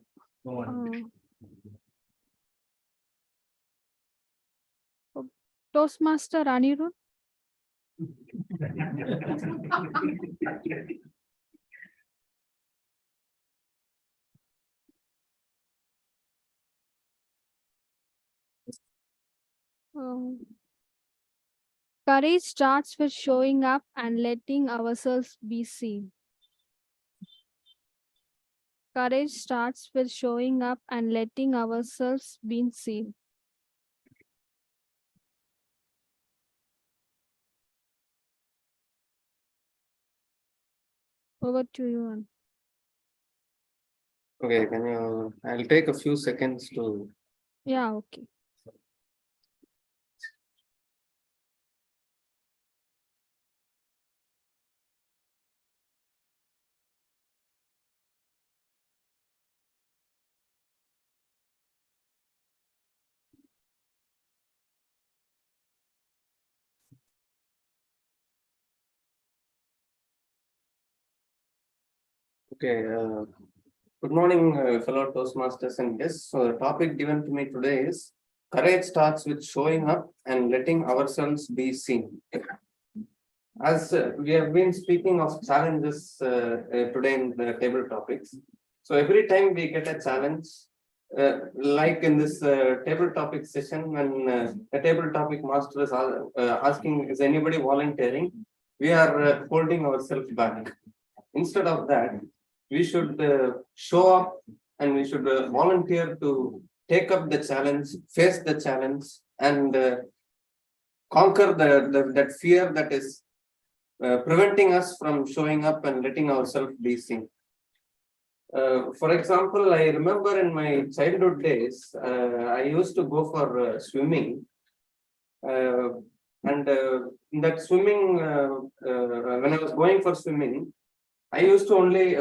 Toastmaster Anirudh? Courage starts with showing up and letting ourselves be seen. Courage starts with showing up and letting ourselves be seen. Over to you. Okay, I'll take a few seconds to. Yeah, okay. Okay, good morning, fellow Toastmasters and guests. So the topic given to me today is courage starts with showing up and letting ourselves be seen. As we have been speaking of challenges today in the table topics. So every time we get a challenge, like in this table topic session, when a table topic master is asking, is anybody volunteering? We are holding ourselves back. Instead of that, we should show up and we should volunteer to take up the challenge, face the challenge, and conquer that fear that is preventing us from showing up and letting ourselves be seen. For example, I remember in my childhood days, I used to go for swimming. And in that swimming, when I was going for swimming, I used to only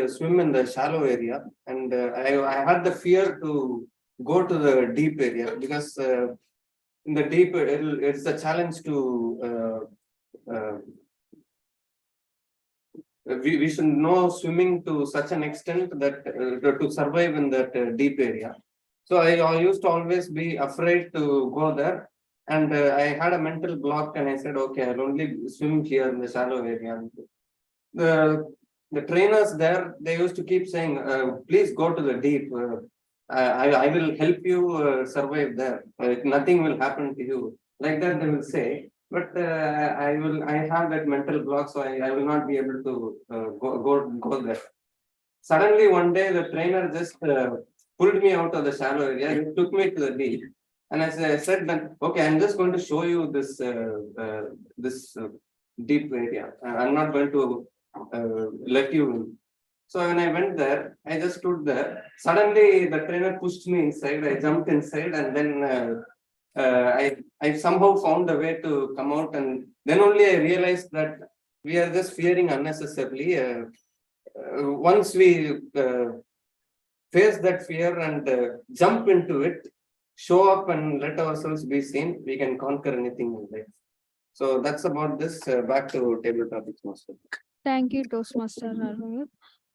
swim in the shallow area, and I had the fear to go to the deep area because in the deep it's a challenge to we should know swimming to such an extent that to survive in that deep area. So I used to always be afraid to go there, and I had a mental block, and I said, okay, I'll only swim here in the shallow area. The trainers there, they used to keep saying, please go to the deep. I will help you survive there. Nothing will happen to you. Like that, they will say. But I have that mental block, so I will not be able to go there. Suddenly, one day, the trainer just pulled me out of the shallow area. He took me to the deep. And I said that, okay, I'm just going to show you this deep area. I'm not going to let you in. So when I went there, I just stood there. Suddenly, the trainer pushed me inside. I jumped inside, and then I somehow found a way to come out. And then only I realized that we are just fearing unnecessarily. once we face that fear and jump into it, show up and let ourselves be seen, we can conquer anything in life. So that's about this. Back to table topics, Master. Thank you, Toastmaster Rahul.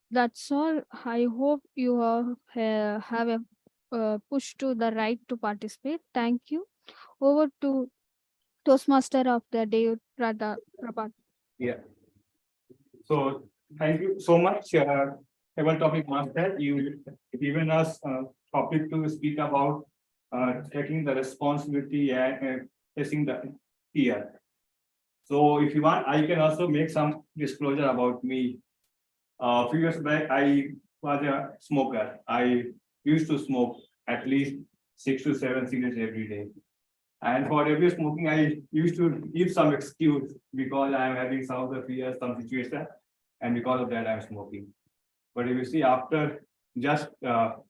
That's all. I hope you have a push to the right to participate. Thank you. Over to Toastmaster of the day, Prabhat. Yeah. So thank you so much, table topic master. You given us a topic to speak about, taking the responsibility and facing the fear. So if you want, I can also make some disclosure about me. A few years back, I was a smoker. I used to smoke at least 6 to 7 cigarettes every day. And for every smoking, I used to give some excuse because I'm having some of the fears, some situation, and because of that, I'm smoking. But if you see, after just 2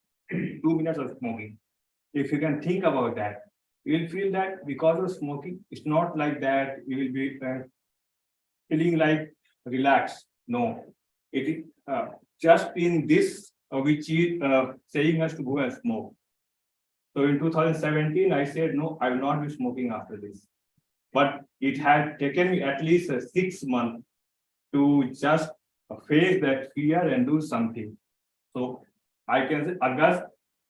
minutes of smoking, if you can think about that, you will feel that because of smoking, it's not like that you will be feeling like relaxed. No, it is just in this which is saying us to go and smoke. So in 2017, I said, no, I will not be smoking after this. But it had taken me at least 6 months to just face that fear and do something. So I can say August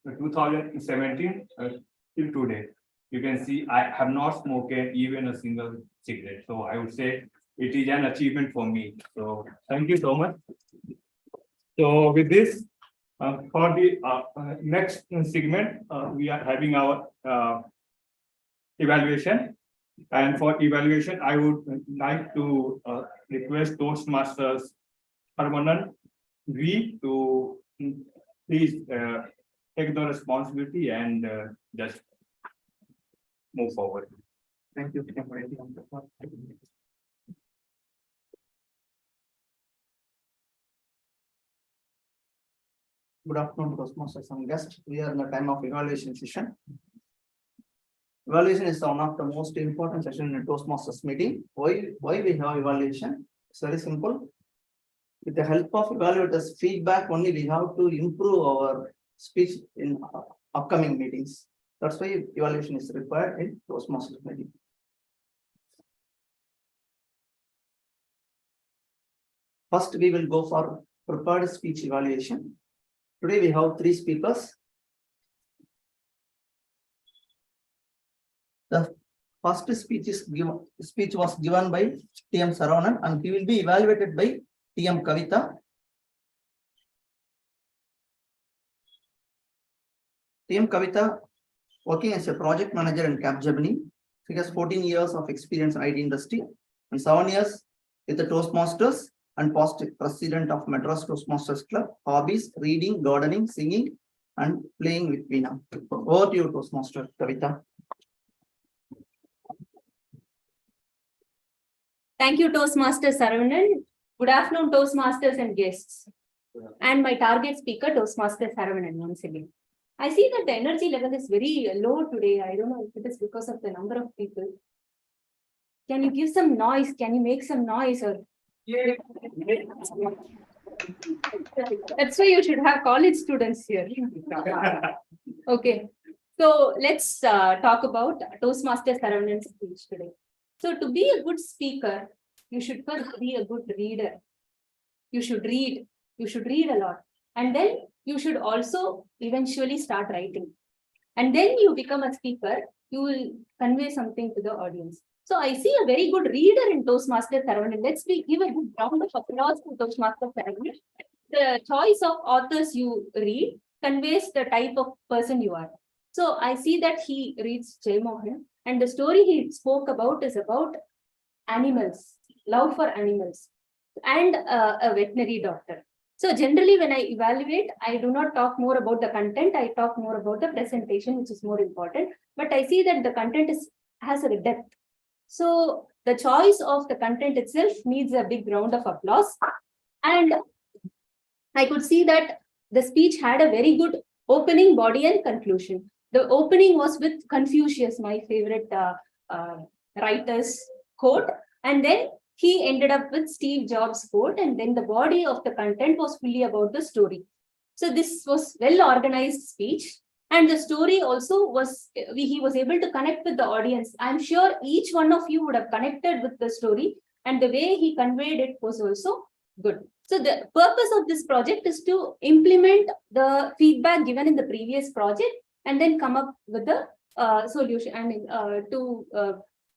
2017 till today, you can see I have not smoked even a single cigarette. So I would say it is an achievement for me. So thank you so much. So with this, for the next segment, we are having our evaluation. And for evaluation, I would like to request Toastmasters Parmanan V to please take the responsibility and just move forward. Thank you. Good afternoon, Toastmasters and guests. We are in the time of evaluation session. Evaluation is one of the most important session in a Toastmasters meeting. Why we have evaluation? It's very simple. With the help of evaluators' feedback, only we have to improve our speech in upcoming meetings. That's why evaluation is required in Toastmasters meeting. First, we will go for prepared speech evaluation. Today we have 3 speakers. The first speech was given by T.M. Saravanan and he will be evaluated by T.M. Kavita. T.M. Kavita, working as a project manager in Capgemini. She has 14 years of experience in IT industry and 7 years with the Toastmasters and past president of Madras Toastmasters Club. Hobbies: reading, gardening, singing, and playing with Veena. Over to you, Toastmaster Kavita. Thank you, Toastmaster Saravanan. Good afternoon, Toastmasters and guests. And my target speaker, Toastmaster Saravanan, once again. I see that the energy level is very low today. I don't know if it is because of the number of people. Can you give some noise? Can you make some noise? Or that's why you should have college students here. Okay. So let's talk about Toastmaster Saravanan's speech today. So to be a good speaker, you should first be a good reader. You should read a lot. And then you should also eventually start writing. And then you become a speaker, you will convey something to the audience. So I see a very good reader in Toastmaster Saravanan. Let's give a good round of applause to Toastmaster Saravanan. The choice of authors you read conveys the type of person you are. So I see that he reads Jay Mohan, and the story he spoke about is about animals, love for animals, and a veterinary doctor. So generally, when I evaluate, I do not talk more about the content. I talk more about the presentation, which is more important. But I see that the content has a depth. So the choice of the content itself needs a big round of applause. And I could see that the speech had a very good opening, body, and conclusion. The opening was with Confucius, my favorite writer's quote. And then he ended up with Steve Jobs' quote, and then the body of the content was fully about the story. So this was well-organized speech, and the story also was, he was able to connect with the audience. I'm sure each one of you would have connected with the story, and the way he conveyed it was also good. So the purpose of this project is to implement the feedback given in the previous project and then come up with the solution and to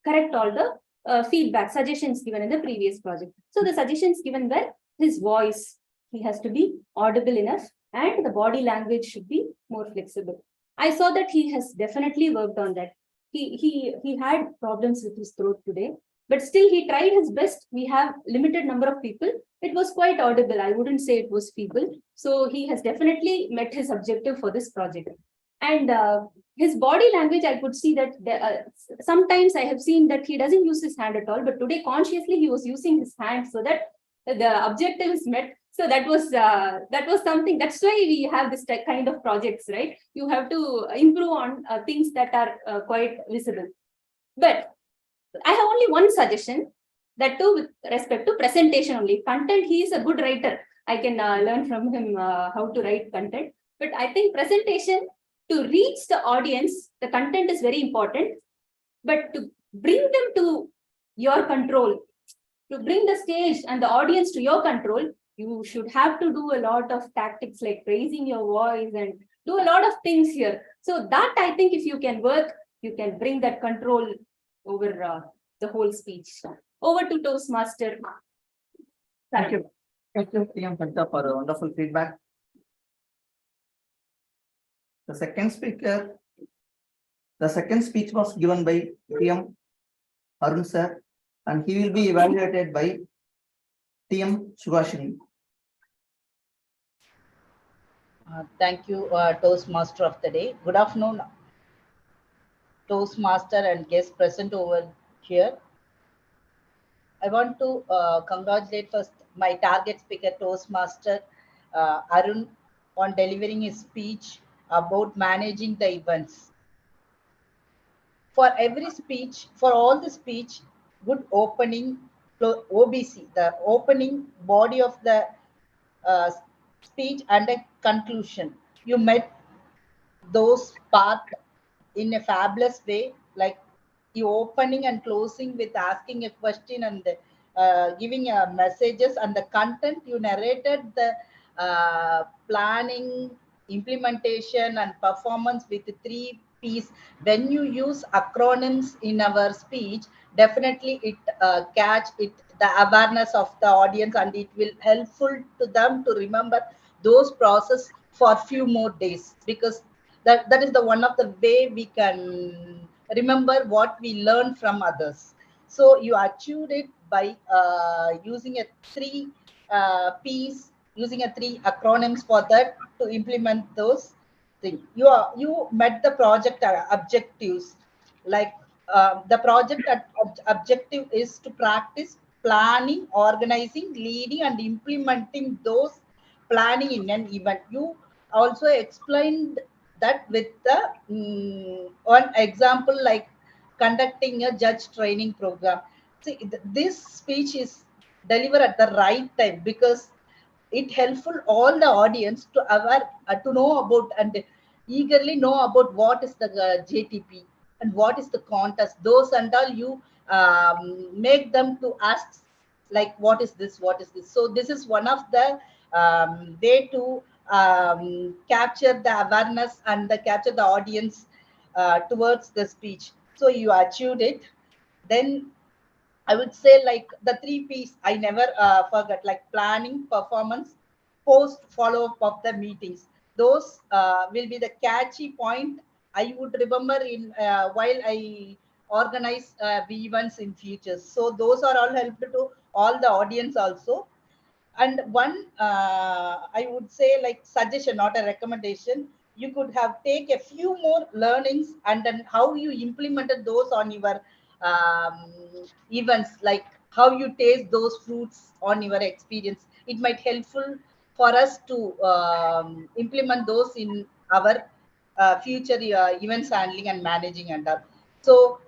correct all the feedback, suggestions given in the previous project. So the suggestions given were his voice, he has to be audible enough, and the body language should be more flexible. I saw that he has definitely worked on that. He had problems with his throat today, but still he tried his best. We have limited number of people. It was quite audible. I wouldn't say it was feeble. So he has definitely met his objective for this project. And his body language, I could see that sometimes I have seen that he doesn't use his hand at all, but today consciously he was using his hand so that the objective is met. So that was something. That's why we have this kind of projects, right? You have to improve on things that are quite visible. But I have only one suggestion, that too with respect to presentation only. Content, he is a good writer. I can learn from him how to write content. But I think presentation, to reach the audience, the content is very important. But to bring them to your control, to bring the stage and the audience to your control, you should have to do a lot of tactics like raising your voice and do a lot of things here. So that, I think, if you can work, you can bring that control over the whole speech. Over to Toastmaster. Thank you. Thank you, TM Kanta, for a wonderful feedback. The second speech was given by TM Arun sir, and he will be evaluated by TM Subhashini. Thank you, Toastmaster of the day. Good afternoon, Toastmaster and guests present over here. I want to congratulate first my target speaker, Toastmaster Arun, on delivering his speech about managing the events. For every speech, for all the speech, good opening, OBC, the opening body of the speech and a conclusion. You met those part in a fabulous way, like you opening and closing with asking a question and giving messages, and the content you narrated the planning, implementation and performance with 3 P's. When you use acronyms in our speech, definitely it catch it the awareness of the audience, and it will helpful to them to remember those process for few more days, because that is the one of the way we can remember what we learn from others. So you achieved it by using a 3 P's, using a 3 acronyms for that to implement those things. You met the project objectives, like the project objective is to practice planning, organizing, leading and implementing those planning in an event. You also explained that with the one example, like conducting a judge training program. See, this speech is delivered at the right time, because it helpful all the audience to aware to know about and eagerly know about what is the JTP and what is the contest. Those and all you make them to ask, like what is this, what is this. So this is one of the way to capture the awareness and capture the audience towards the speech. So you achieved it. Then I would say, like the 3 P's I never forget, like planning, performance, post follow-up of the meetings. Those will be the catchy point I would remember in while I organize the events in future. So those are all helpful to all the audience also. And one I would say, like suggestion, not a recommendation, you could have take a few more learnings and then how you implemented those on your events, like how you taste those fruits on your experience. It might helpful for us to implement those in our future events handling and managing and all. So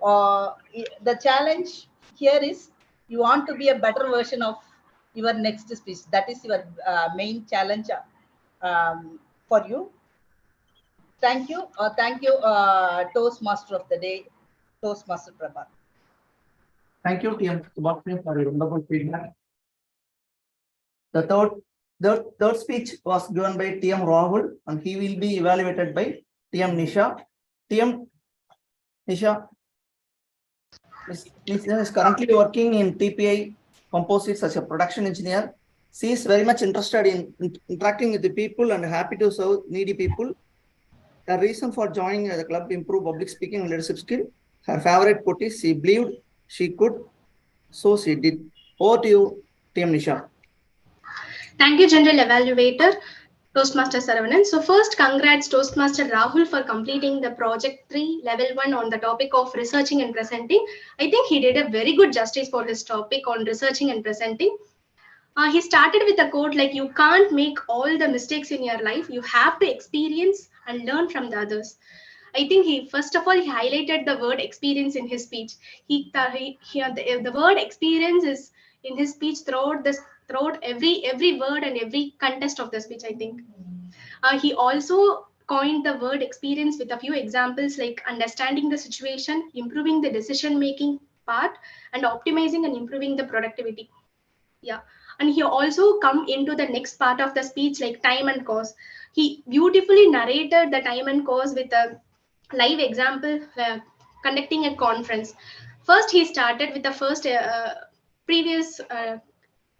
the challenge here is You want to be a better version of your next speech. That is your main challenge for you. Thank you. Thank you, Toastmaster of the day, Toastmaster Prabha. Thank you, TM Subhash, for your wonderful feedback. The third speech was given by TM Rahul, and he will be evaluated by TM Nisha. TM Nisha is currently working in TPI Composites as a production engineer. She is very much interested in interacting with the people and happy to serve needy people. Her reason for joining the club: improve public speaking and leadership skill. Her favorite quote is, she believed she could, so she did. Over to you, TM Nisha. Thank you, General Evaluator, Toastmaster Saravanan. So first, congrats Toastmaster Rahul for completing the Project 3 Level 1 on the topic of researching and presenting. I think he did a very good justice for his topic on researching and presenting. He started with a quote like, you can't make all the mistakes in your life. You have to experience and learn from the others. I think he, first of all, he highlighted the word experience in his speech. The word experience is in his speech throughout every word and every contest of the speech, I think. He also coined the word experience with a few examples like understanding the situation, improving the decision making part, and optimizing and improving the productivity. Yeah. And he also come into the next part of the speech like time and cost. He beautifully narrated the time and cost with a live example, conducting a conference. First, he started with the first previous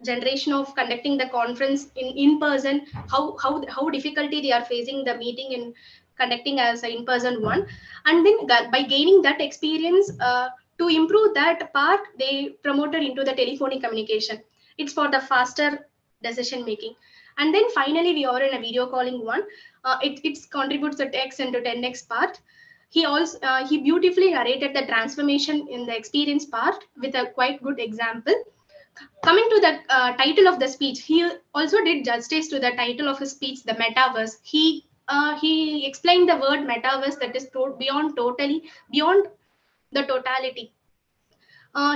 generation of conducting the conference in person, how difficulty they are facing the meeting in conducting as an in-person one. And then by gaining that experience, to improve that part, they promoted into the telephonic communication. It's for the faster decision making. And then finally, we are in a video calling one. It contributes the text into 10x part. He beautifully narrated the transformation in the experience part with a quite good example. Coming to the title of the speech, he also did justice to the title of his speech, the metaverse. He explained the word metaverse, that is beyond the totality.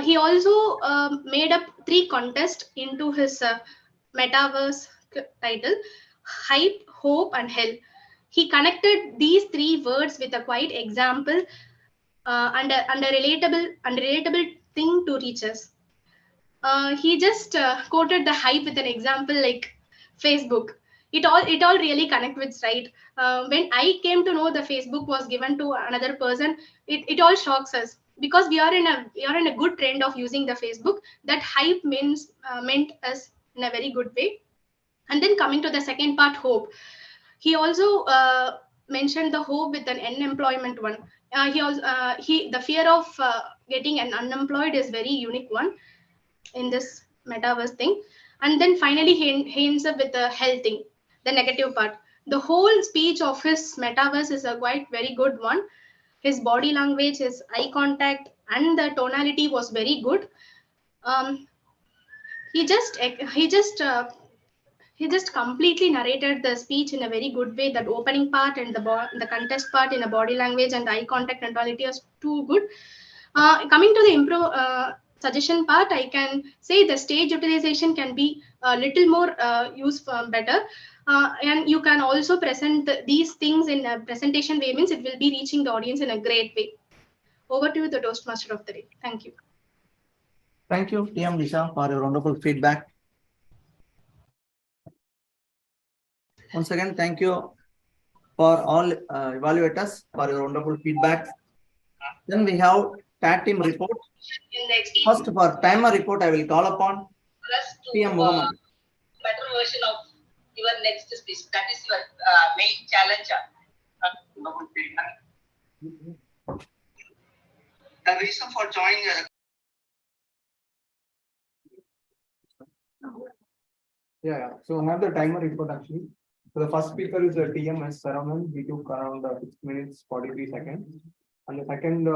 He also made up 3 contests into his metaverse title: hype, hope, and hell. He connected these 3 words with a quite example and a relatable thing to reach us. He just quoted the hype with an example like Facebook. It all really connect with, right? When I came to know the Facebook was given to another person, it all shocks us because we are in a good trend of using the Facebook. That hype meant us in a very good way. And then coming to the second part, hope. He also mentioned the hope with an unemployment one. He the fear of getting an unemployed is very unique one in this metaverse thing. And then finally he ends up with the health thing, the negative part. The whole speech of his metaverse is a quite very good one. His body language, his eye contact, and the tonality was very good. um, he just completely narrated the speech in a very good way. That opening part and the contest part in a body language and the eye contact and tonality was too good. Coming to the suggestion part, I can say the stage utilization can be a little more used better. And you can also present these things in a presentation way, means it will be reaching the audience in a great way. Over to you, the Toastmaster of the day. Thank you. Thank you, TM Nisha, for your wonderful feedback. Once again, thank you for all evaluators for your wonderful feedback. Then we have TAT team report. First, for timer report, I will call upon PM Muhammad. Better version of your next speech. That is your main challenge. The reason for joining. Yeah. So I have the timer report actually. So the first speaker is TMS Saravanan. He took around 6 minutes 43 seconds. And the second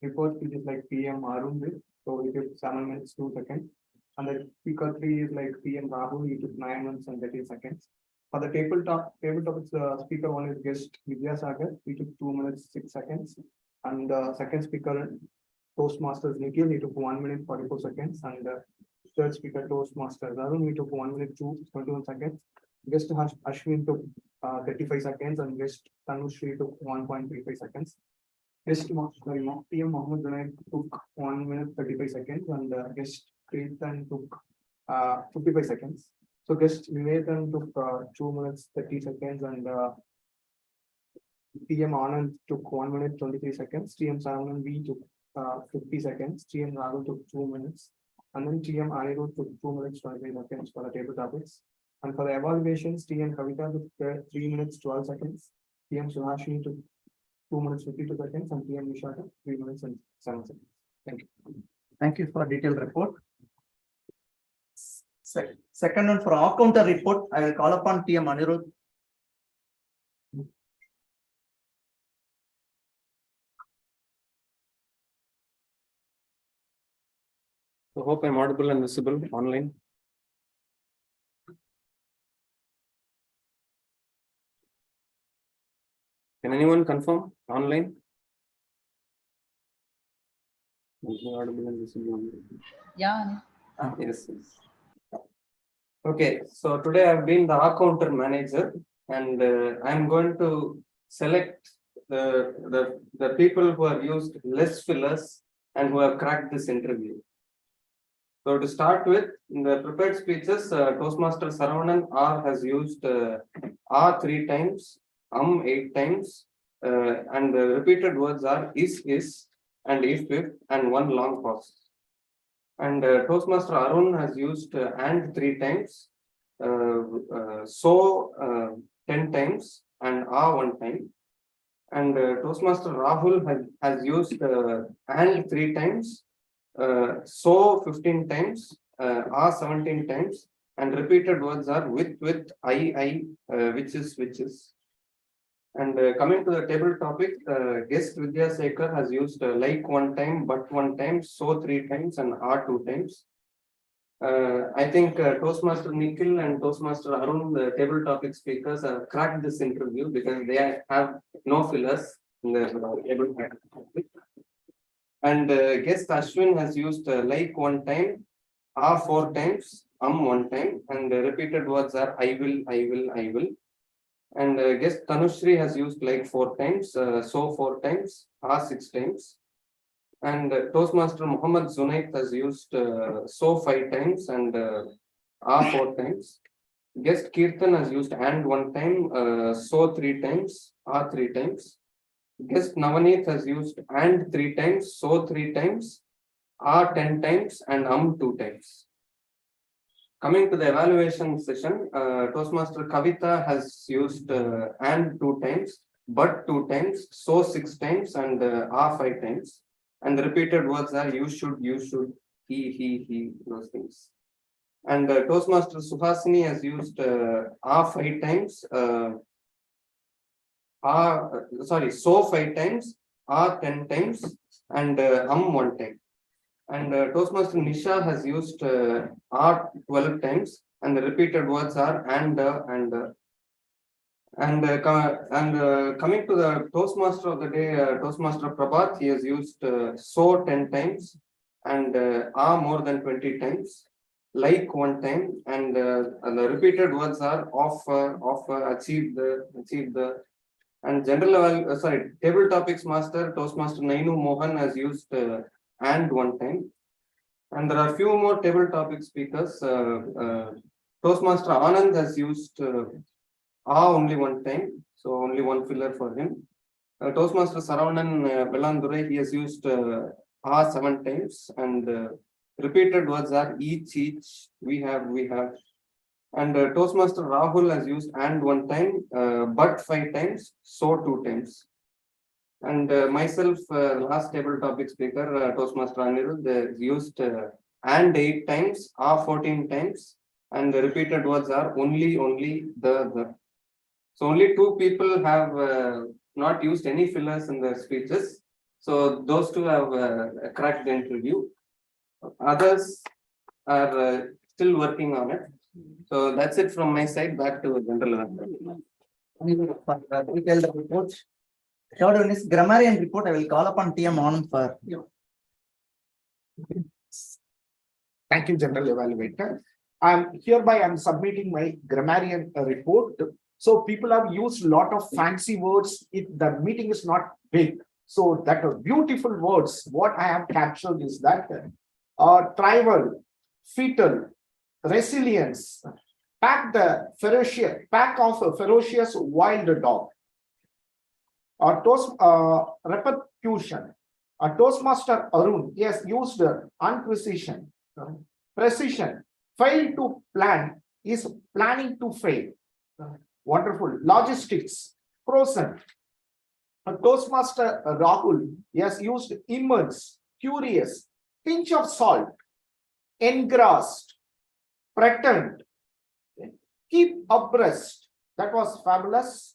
report which is like PM Arun did. So he took 7 minutes 2 seconds. And the speaker 3 is like PM Rahul. He took 9 minutes and 30 seconds. For the tabletop, speaker 1 is guest Vidya Sagar. He took 2 minutes 6 seconds. And the second speaker Toastmasters Nikhil, he took 1 minute 44 seconds, and third speaker Toastmasters Arun, he took 1 minute 21 seconds. Guest Ashwin took 35 seconds, and guest Tanushri took 1.35 seconds. Guest PM Mohammed Junaid took 1 minute 35 seconds, and guest Kirtan took 55 seconds. So guest Nivedan took 2 minutes 30 seconds, and PM Anand took 1 minute 23 seconds. TM Saravanan V took 50 seconds. TM Rahul took 2 minutes, and then TM Anirudh took 2 minutes 23 seconds for the table topics. And for the evaluations, TM Kavita took 3 minutes 12 seconds. TM Suhashini took 2 minutes 52 seconds, and TM Nisha took 3 minutes and 7 seconds. Thank you. Thank you for detailed report. Second one for all counter report, I will call upon TM Anirudh. I hope I'm audible and visible online. Can anyone confirm online? Audible and visible online. Yeah. Yes. Okay, so today I've been the counter manager, and I'm going to select the people who have used less fillers and who have cracked this interview. So to start with, in the prepared speeches, Toastmaster Saravanan R has used R 3 times, 8 times, and the repeated words are is, and if, and one long pause. And Toastmaster Arun has used and 3 times, so 10 times, and 1 time. And Toastmaster Rahul has used and 3 times, so 15 times, 17 times, and repeated words are with, I, which is. And coming to the table topic, guest Vidya Sekhar has used like 1 time, but 1 time, so 3 times, and 2 times. I think Toastmaster Nikhil and Toastmaster Arun, the table topic speakers, have cracked this interview because they have no fillers in the table topic. And guest Ashwin has used like 1 time, 4 times, 1 time, and the repeated words are I will. And guest Tanushri has used like 4 times, so 4 times, 6 times. And Toastmaster Muhammad Zunaid has used so 5 times and 4 times. Guest Kirtan has used and 1 time, so 3 times, 3 times. Guest Navaneet has used and 3 times, so 3 times, 10 times, and 2 times. Coming to the evaluation session, Toastmaster Kavita has used and 2 times, but 2 times, so 6 times, and 5 times. And the repeated words are you should, he, those things. And Toastmaster Suhasini has used 5 times, so 5 times, 10 times, and 1 time. And Toastmaster Nisha has used 12 times, and the repeated words are and. Coming to the Toastmaster of the day, Toastmaster Prabhat, he has used so 10 times, and more than 20 times, like 1 time, and the repeated words are achieve the. And table topics master Toastmaster Nainu Mohan has used and 1 time. And there are few more table topic speakers. Toastmaster Anand has used only 1 time, so only 1 filler for him. Toastmaster Saravanan Belandure, he has used 7 times, and repeated words are each, we have. And Toastmaster Rahul has used and 1 time, but 5 times, so 2 times. And myself, last table topic speaker, Toastmaster Anirudh, used and 8 times, 14 times, and the repeated words are only, the. So only 2 people have not used any fillers in their speeches. So those 2 have cracked the interview. Others are still working on it. So that's it from my side. Back to General. Detailed report. Third one is grammarian report. I will call upon TM Anand for Thank you, General Evaluator. I'm submitting my grammarian report. So people have used a lot of fancy words. The meeting is not big. So that are beautiful words. What I have captured is that tribal, fetal, resilience, pack of a ferocious wild dog. Repetition. Toastmaster Arun, yes, used unprecision, precision, fail to plan is planning to fail. Wonderful. Logistics, frozen. Toastmaster Rahul, yes, used immense, curious, pinch of salt, engrossed, pretend, keep abreast. That was fabulous.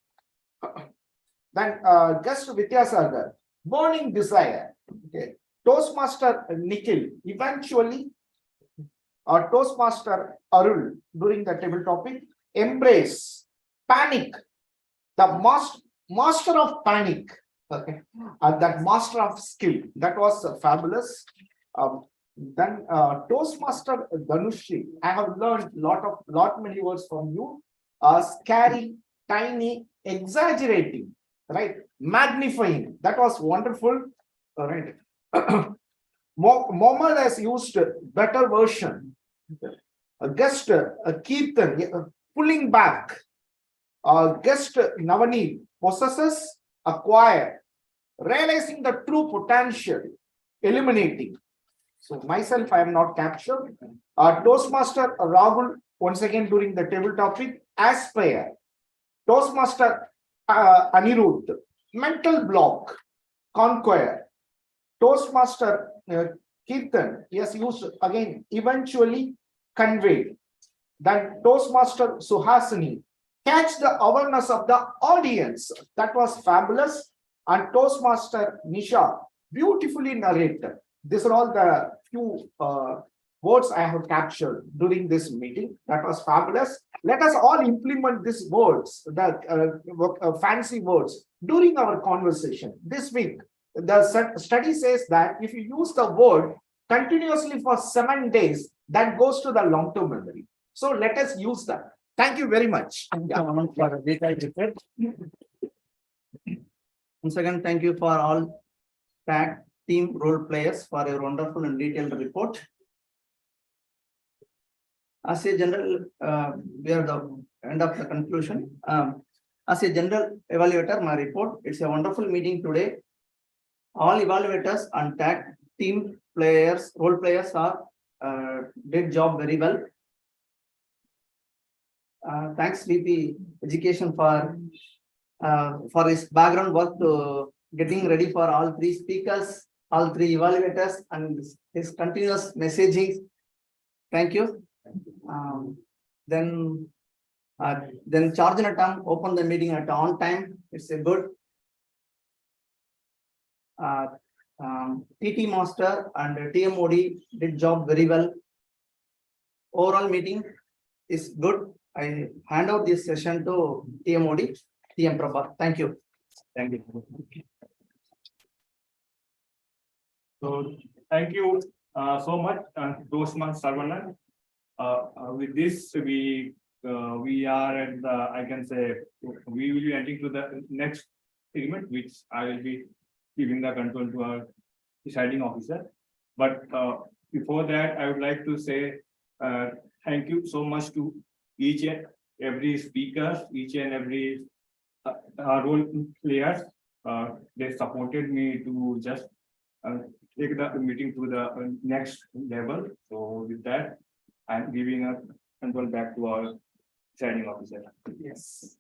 Then guest Vidyasagar, burning desire. Okay. Toastmaster Nikhil, eventually, Toastmaster Arul during the table topic, embrace, panic, the master of panic, okay, and that master of skill, that was fabulous. Then Toastmaster Dhanushri, I have learned many words from you. Scary, tiny, exaggerating, right? Magnifying, that was wonderful. All right. Mohammed has used better version. Guest Keerthan, pulling back. Guest Navani, possesses, acquire, realizing the true potential, eliminating. So myself, I am not captured. Toastmaster Rahul, once again during the table topic, aspire. Toastmaster Anirudh, mental block, conquer. Toastmaster Keerthan, yes, used again, eventually convey. Then Toastmaster Suhasini, catch the awareness of the audience. That was fabulous. And Toastmaster Nisha, beautifully narrated. These are all the few words I have captured during this meeting. That was fabulous. Let us all implement these words, the fancy words, during our conversation. This week, the study says that if you use the word continuously for 7 days, that goes to the long-term memory. So let us use that. Thank you very much. Once again, thank you for all tag team role players for your wonderful and detailed report. As a general, we are the end of the conclusion. As a general evaluator, my report, it's a wonderful meeting today. All evaluators and tag team players, role players are did job very well. Thanks VP Education for his background work to getting ready for all three speakers, all three evaluators, and his continuous messaging. Thank you. Then Charge and Atom open the meeting at on time. It's a good. TT Master and TMOD did job very well. Overall meeting is good. I hand out this session to TMOD, TM Prabha. Thank you. Thank you. So thank you so much, Toastmaster Saravanan. With this, we are at the, I can say, we will be entering to the next segment, which I will be giving the control to our deciding officer. But before that, I would like to say thank you so much to each and every speaker, each and every role players. They supported me to just take the meeting to the next level. So with that, I'm giving a control back to our deciding officer. Yes.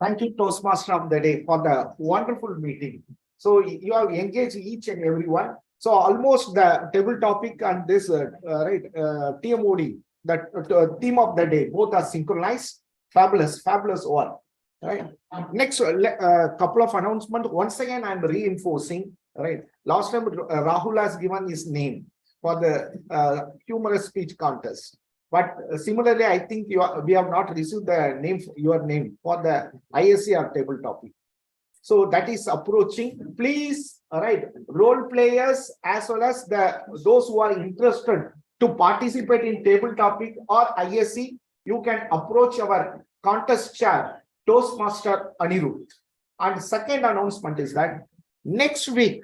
Thank you, Toastmaster of the day, for the wonderful meeting. So you have engaged each and everyone. So almost the table topic and this TMOD, that theme of the day, both are synchronized. Fabulous, fabulous one. Right. Next, couple of announcements. Once again, I'm reinforcing. Right. Last time Rahul has given his name for the humorous speech contest. But similarly, I think we have not received the name, your name for the ISCR table topic. So that is approaching. Please, all right, role players as well as those who are interested to participate in table topic or ISC, you can approach our contest chair, Toastmaster Anirudh. And second announcement is that next week,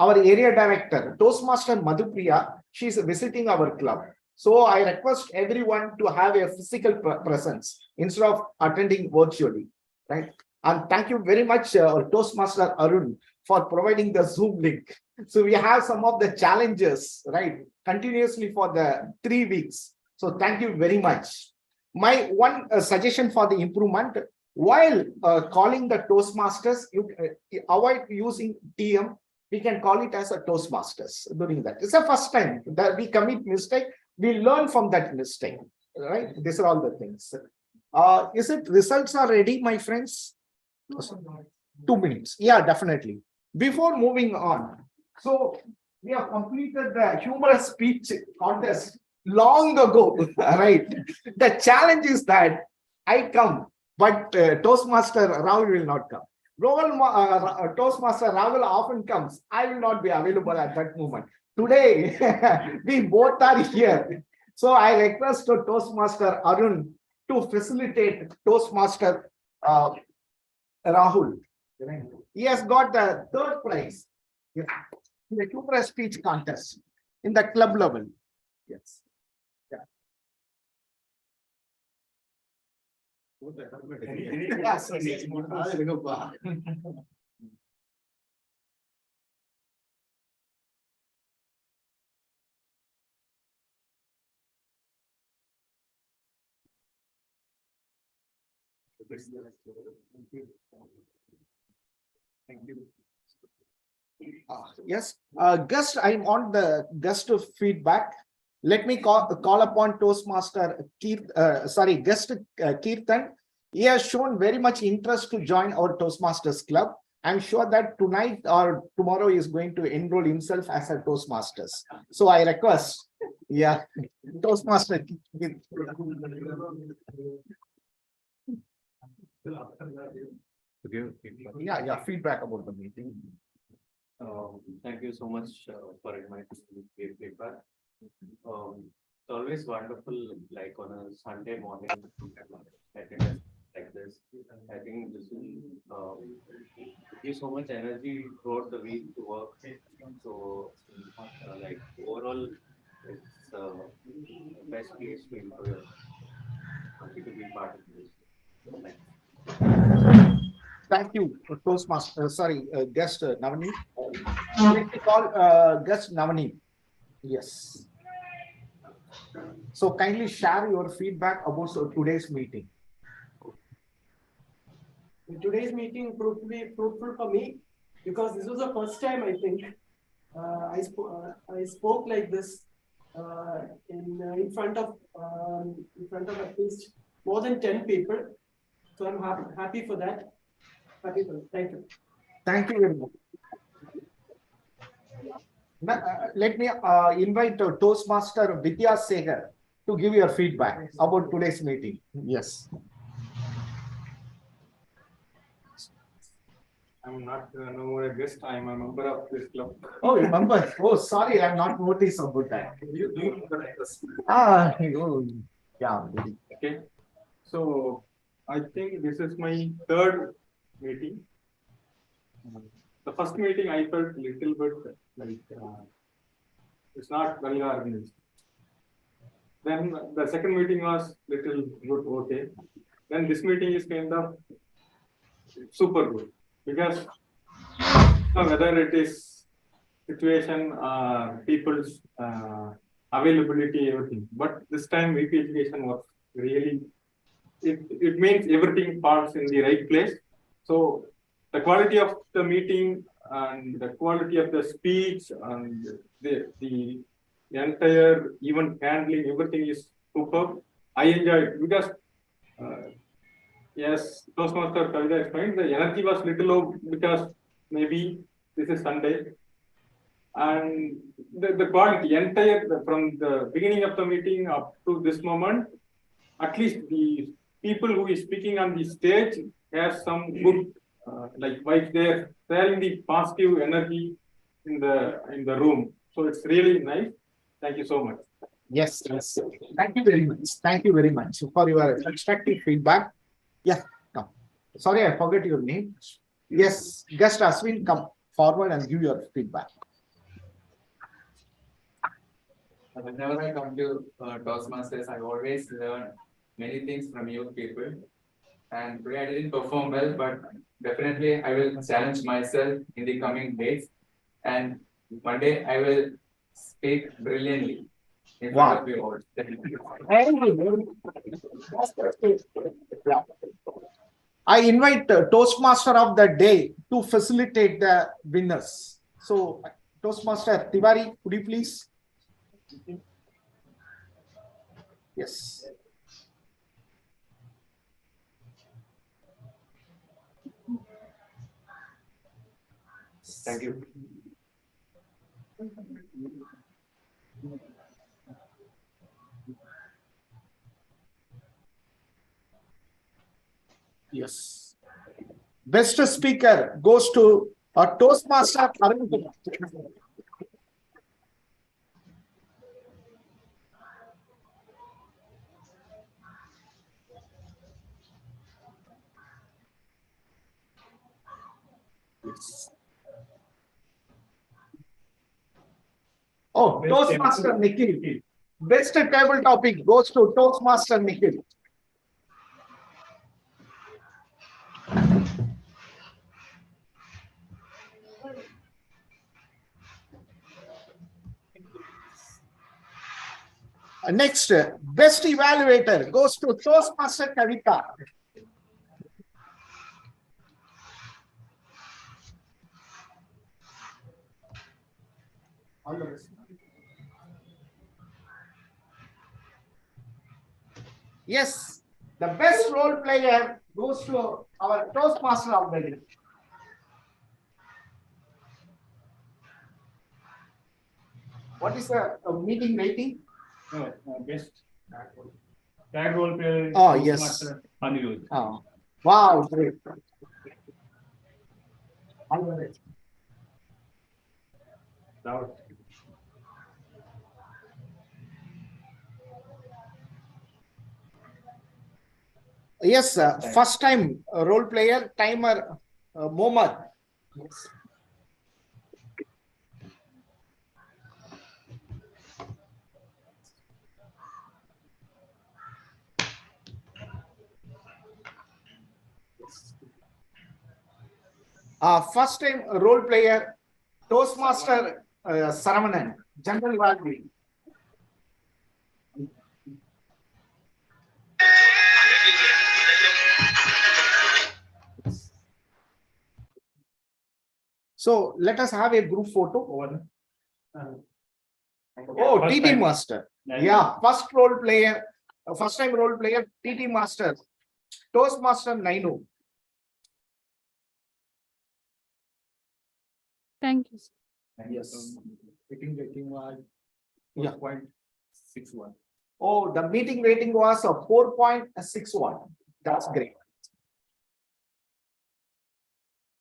our area director, Toastmaster Madhupriya, she is visiting our club. So I request everyone to have a physical presence instead of attending virtually, right? And thank you very much, Toastmaster Arun, for providing the Zoom link. So we have some of the challenges, right, continuously for the 3 weeks. So thank you very much. My one suggestion for the improvement, while calling the Toastmasters, you avoid using TM. We can call it as a Toastmasters during that. It's the first time that we commit mistake. We learn from that mistake, right? These are all the things. Is it results are ready, my friends? 2 minutes. Yeah, definitely. Before moving on, so we have completed the humorous speech contest long ago, right? The challenge is that I come, but Toastmaster Rahul will not come. Toastmaster Rahul often comes. I will not be available at that moment. Today, we both are here. So I request to Toastmaster Arun to facilitate Toastmaster Rahul. He has got the 3rd prize in the humorous speech contest in the club level. Yes. Yeah. Yes. Thank you. Yes, guest, I want the guest of feedback. Let me call upon Toastmaster guest Kirtan. He has shown very much interest to join our Toastmasters club. I'm sure that tonight or tomorrow he is going to enroll himself as a Toastmasters. So I request, yeah, Toastmaster. Yeah, feedback about the meeting. Thank you so much for inviting me to give feedback. It's always wonderful, like on a Sunday morning, attendance like this. I think this will give you so much energy throughout the week to work. So, like overall, it's best place to improve your to be part of this. Thank you, Toastmaster. Guest Navani. Let me call guest Navani. Yes. So kindly share your feedback about today's meeting. Today's meeting proved to be fruitful for me because this was the first time I think I spoke like this in front of at least more than 10 people. So I'm happy for that. Happy for that. Thank you. Thank you very much. Let me invite Toastmaster Vidya Segar to give your feedback about today's meeting. Yes. I'm not a guest. I'm a member of this club. Oh, you member? Oh, sorry, I'm not noticed about that. Yeah. Okay. So I think this is my 3rd meeting. The first meeting I felt little bit like it's not well organized. Then the second meeting was little good, okay. Then this meeting is kind of super good because whether it is situation, people's availability, everything. But this time VP education was really, it means everything falls in the right place. So the quality of the meeting and the quality of the speech and the entire event handling, everything is superb. I enjoyed it because yes, Toastmaster Kavita explained, the energy was little low because maybe this is Sunday. And the quality, from the beginning of the meeting up to this moment, at least the people who is speaking on the stage have some good like they're sharing the positive energy in the room. So it's really nice. Thank you so much. Yes, yes. Thank you very much. Thank you very much for your constructive feedback. Yeah, come. Sorry, I forgot your name. Yes, guest Aswin, come forward and give your feedback. Whenever I come to Toastmasters, I always learn many things from you people. And today I didn't perform well, but definitely I will challenge myself in the coming days. And one day I will speak brilliantly in front of you all. I invite Toastmaster of the day to facilitate the winners. So, Toastmaster Tiwari, could you please? Yes. Thank you. Yes. Best speaker goes to a Toastmaster. Oh, Toastmaster Nikhil. Best table topic goes to Toastmaster Nikhil. Next, best evaluator goes to Toastmaster Kavita. Yes, the best role player goes to our Toastmaster of the day. What is the meeting rating? No, best tag role player. Oh, yes. Master Anirudh. Oh, wow, great. Yes, first time role player timer Mohammed. Yes. First time role player Toastmaster Saravanan, General Value. So let us have a group photo. Oh, TT Master. Yeah, first role player, first time role player, TT Master, Toastmaster Nainu. Thank you. Yes. Meeting rating was Yeah. 4.61. Oh, the meeting rating was a 4.61. That's great.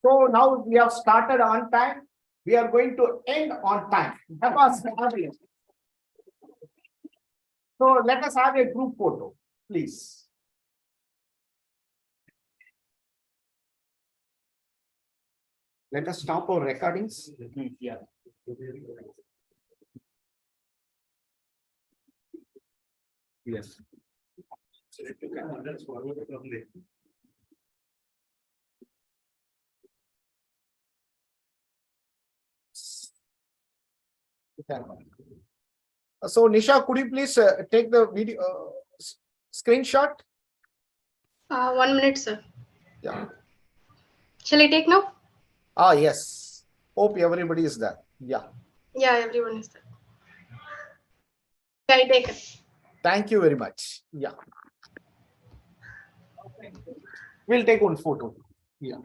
So now we have started on time. We are going to end on time. So let us have a group photo, please. Let us stop our recordings. Yeah. Yes. That's forward from there. So Nisha, could you please take the video screenshot? 1 minute, sir. Yeah. Shall I take now? Ah, yes. Hope everybody is there. Yeah. Yeah, everyone is there. Yeah, I take it. Thank you very much. Yeah. We'll take one photo. Yeah.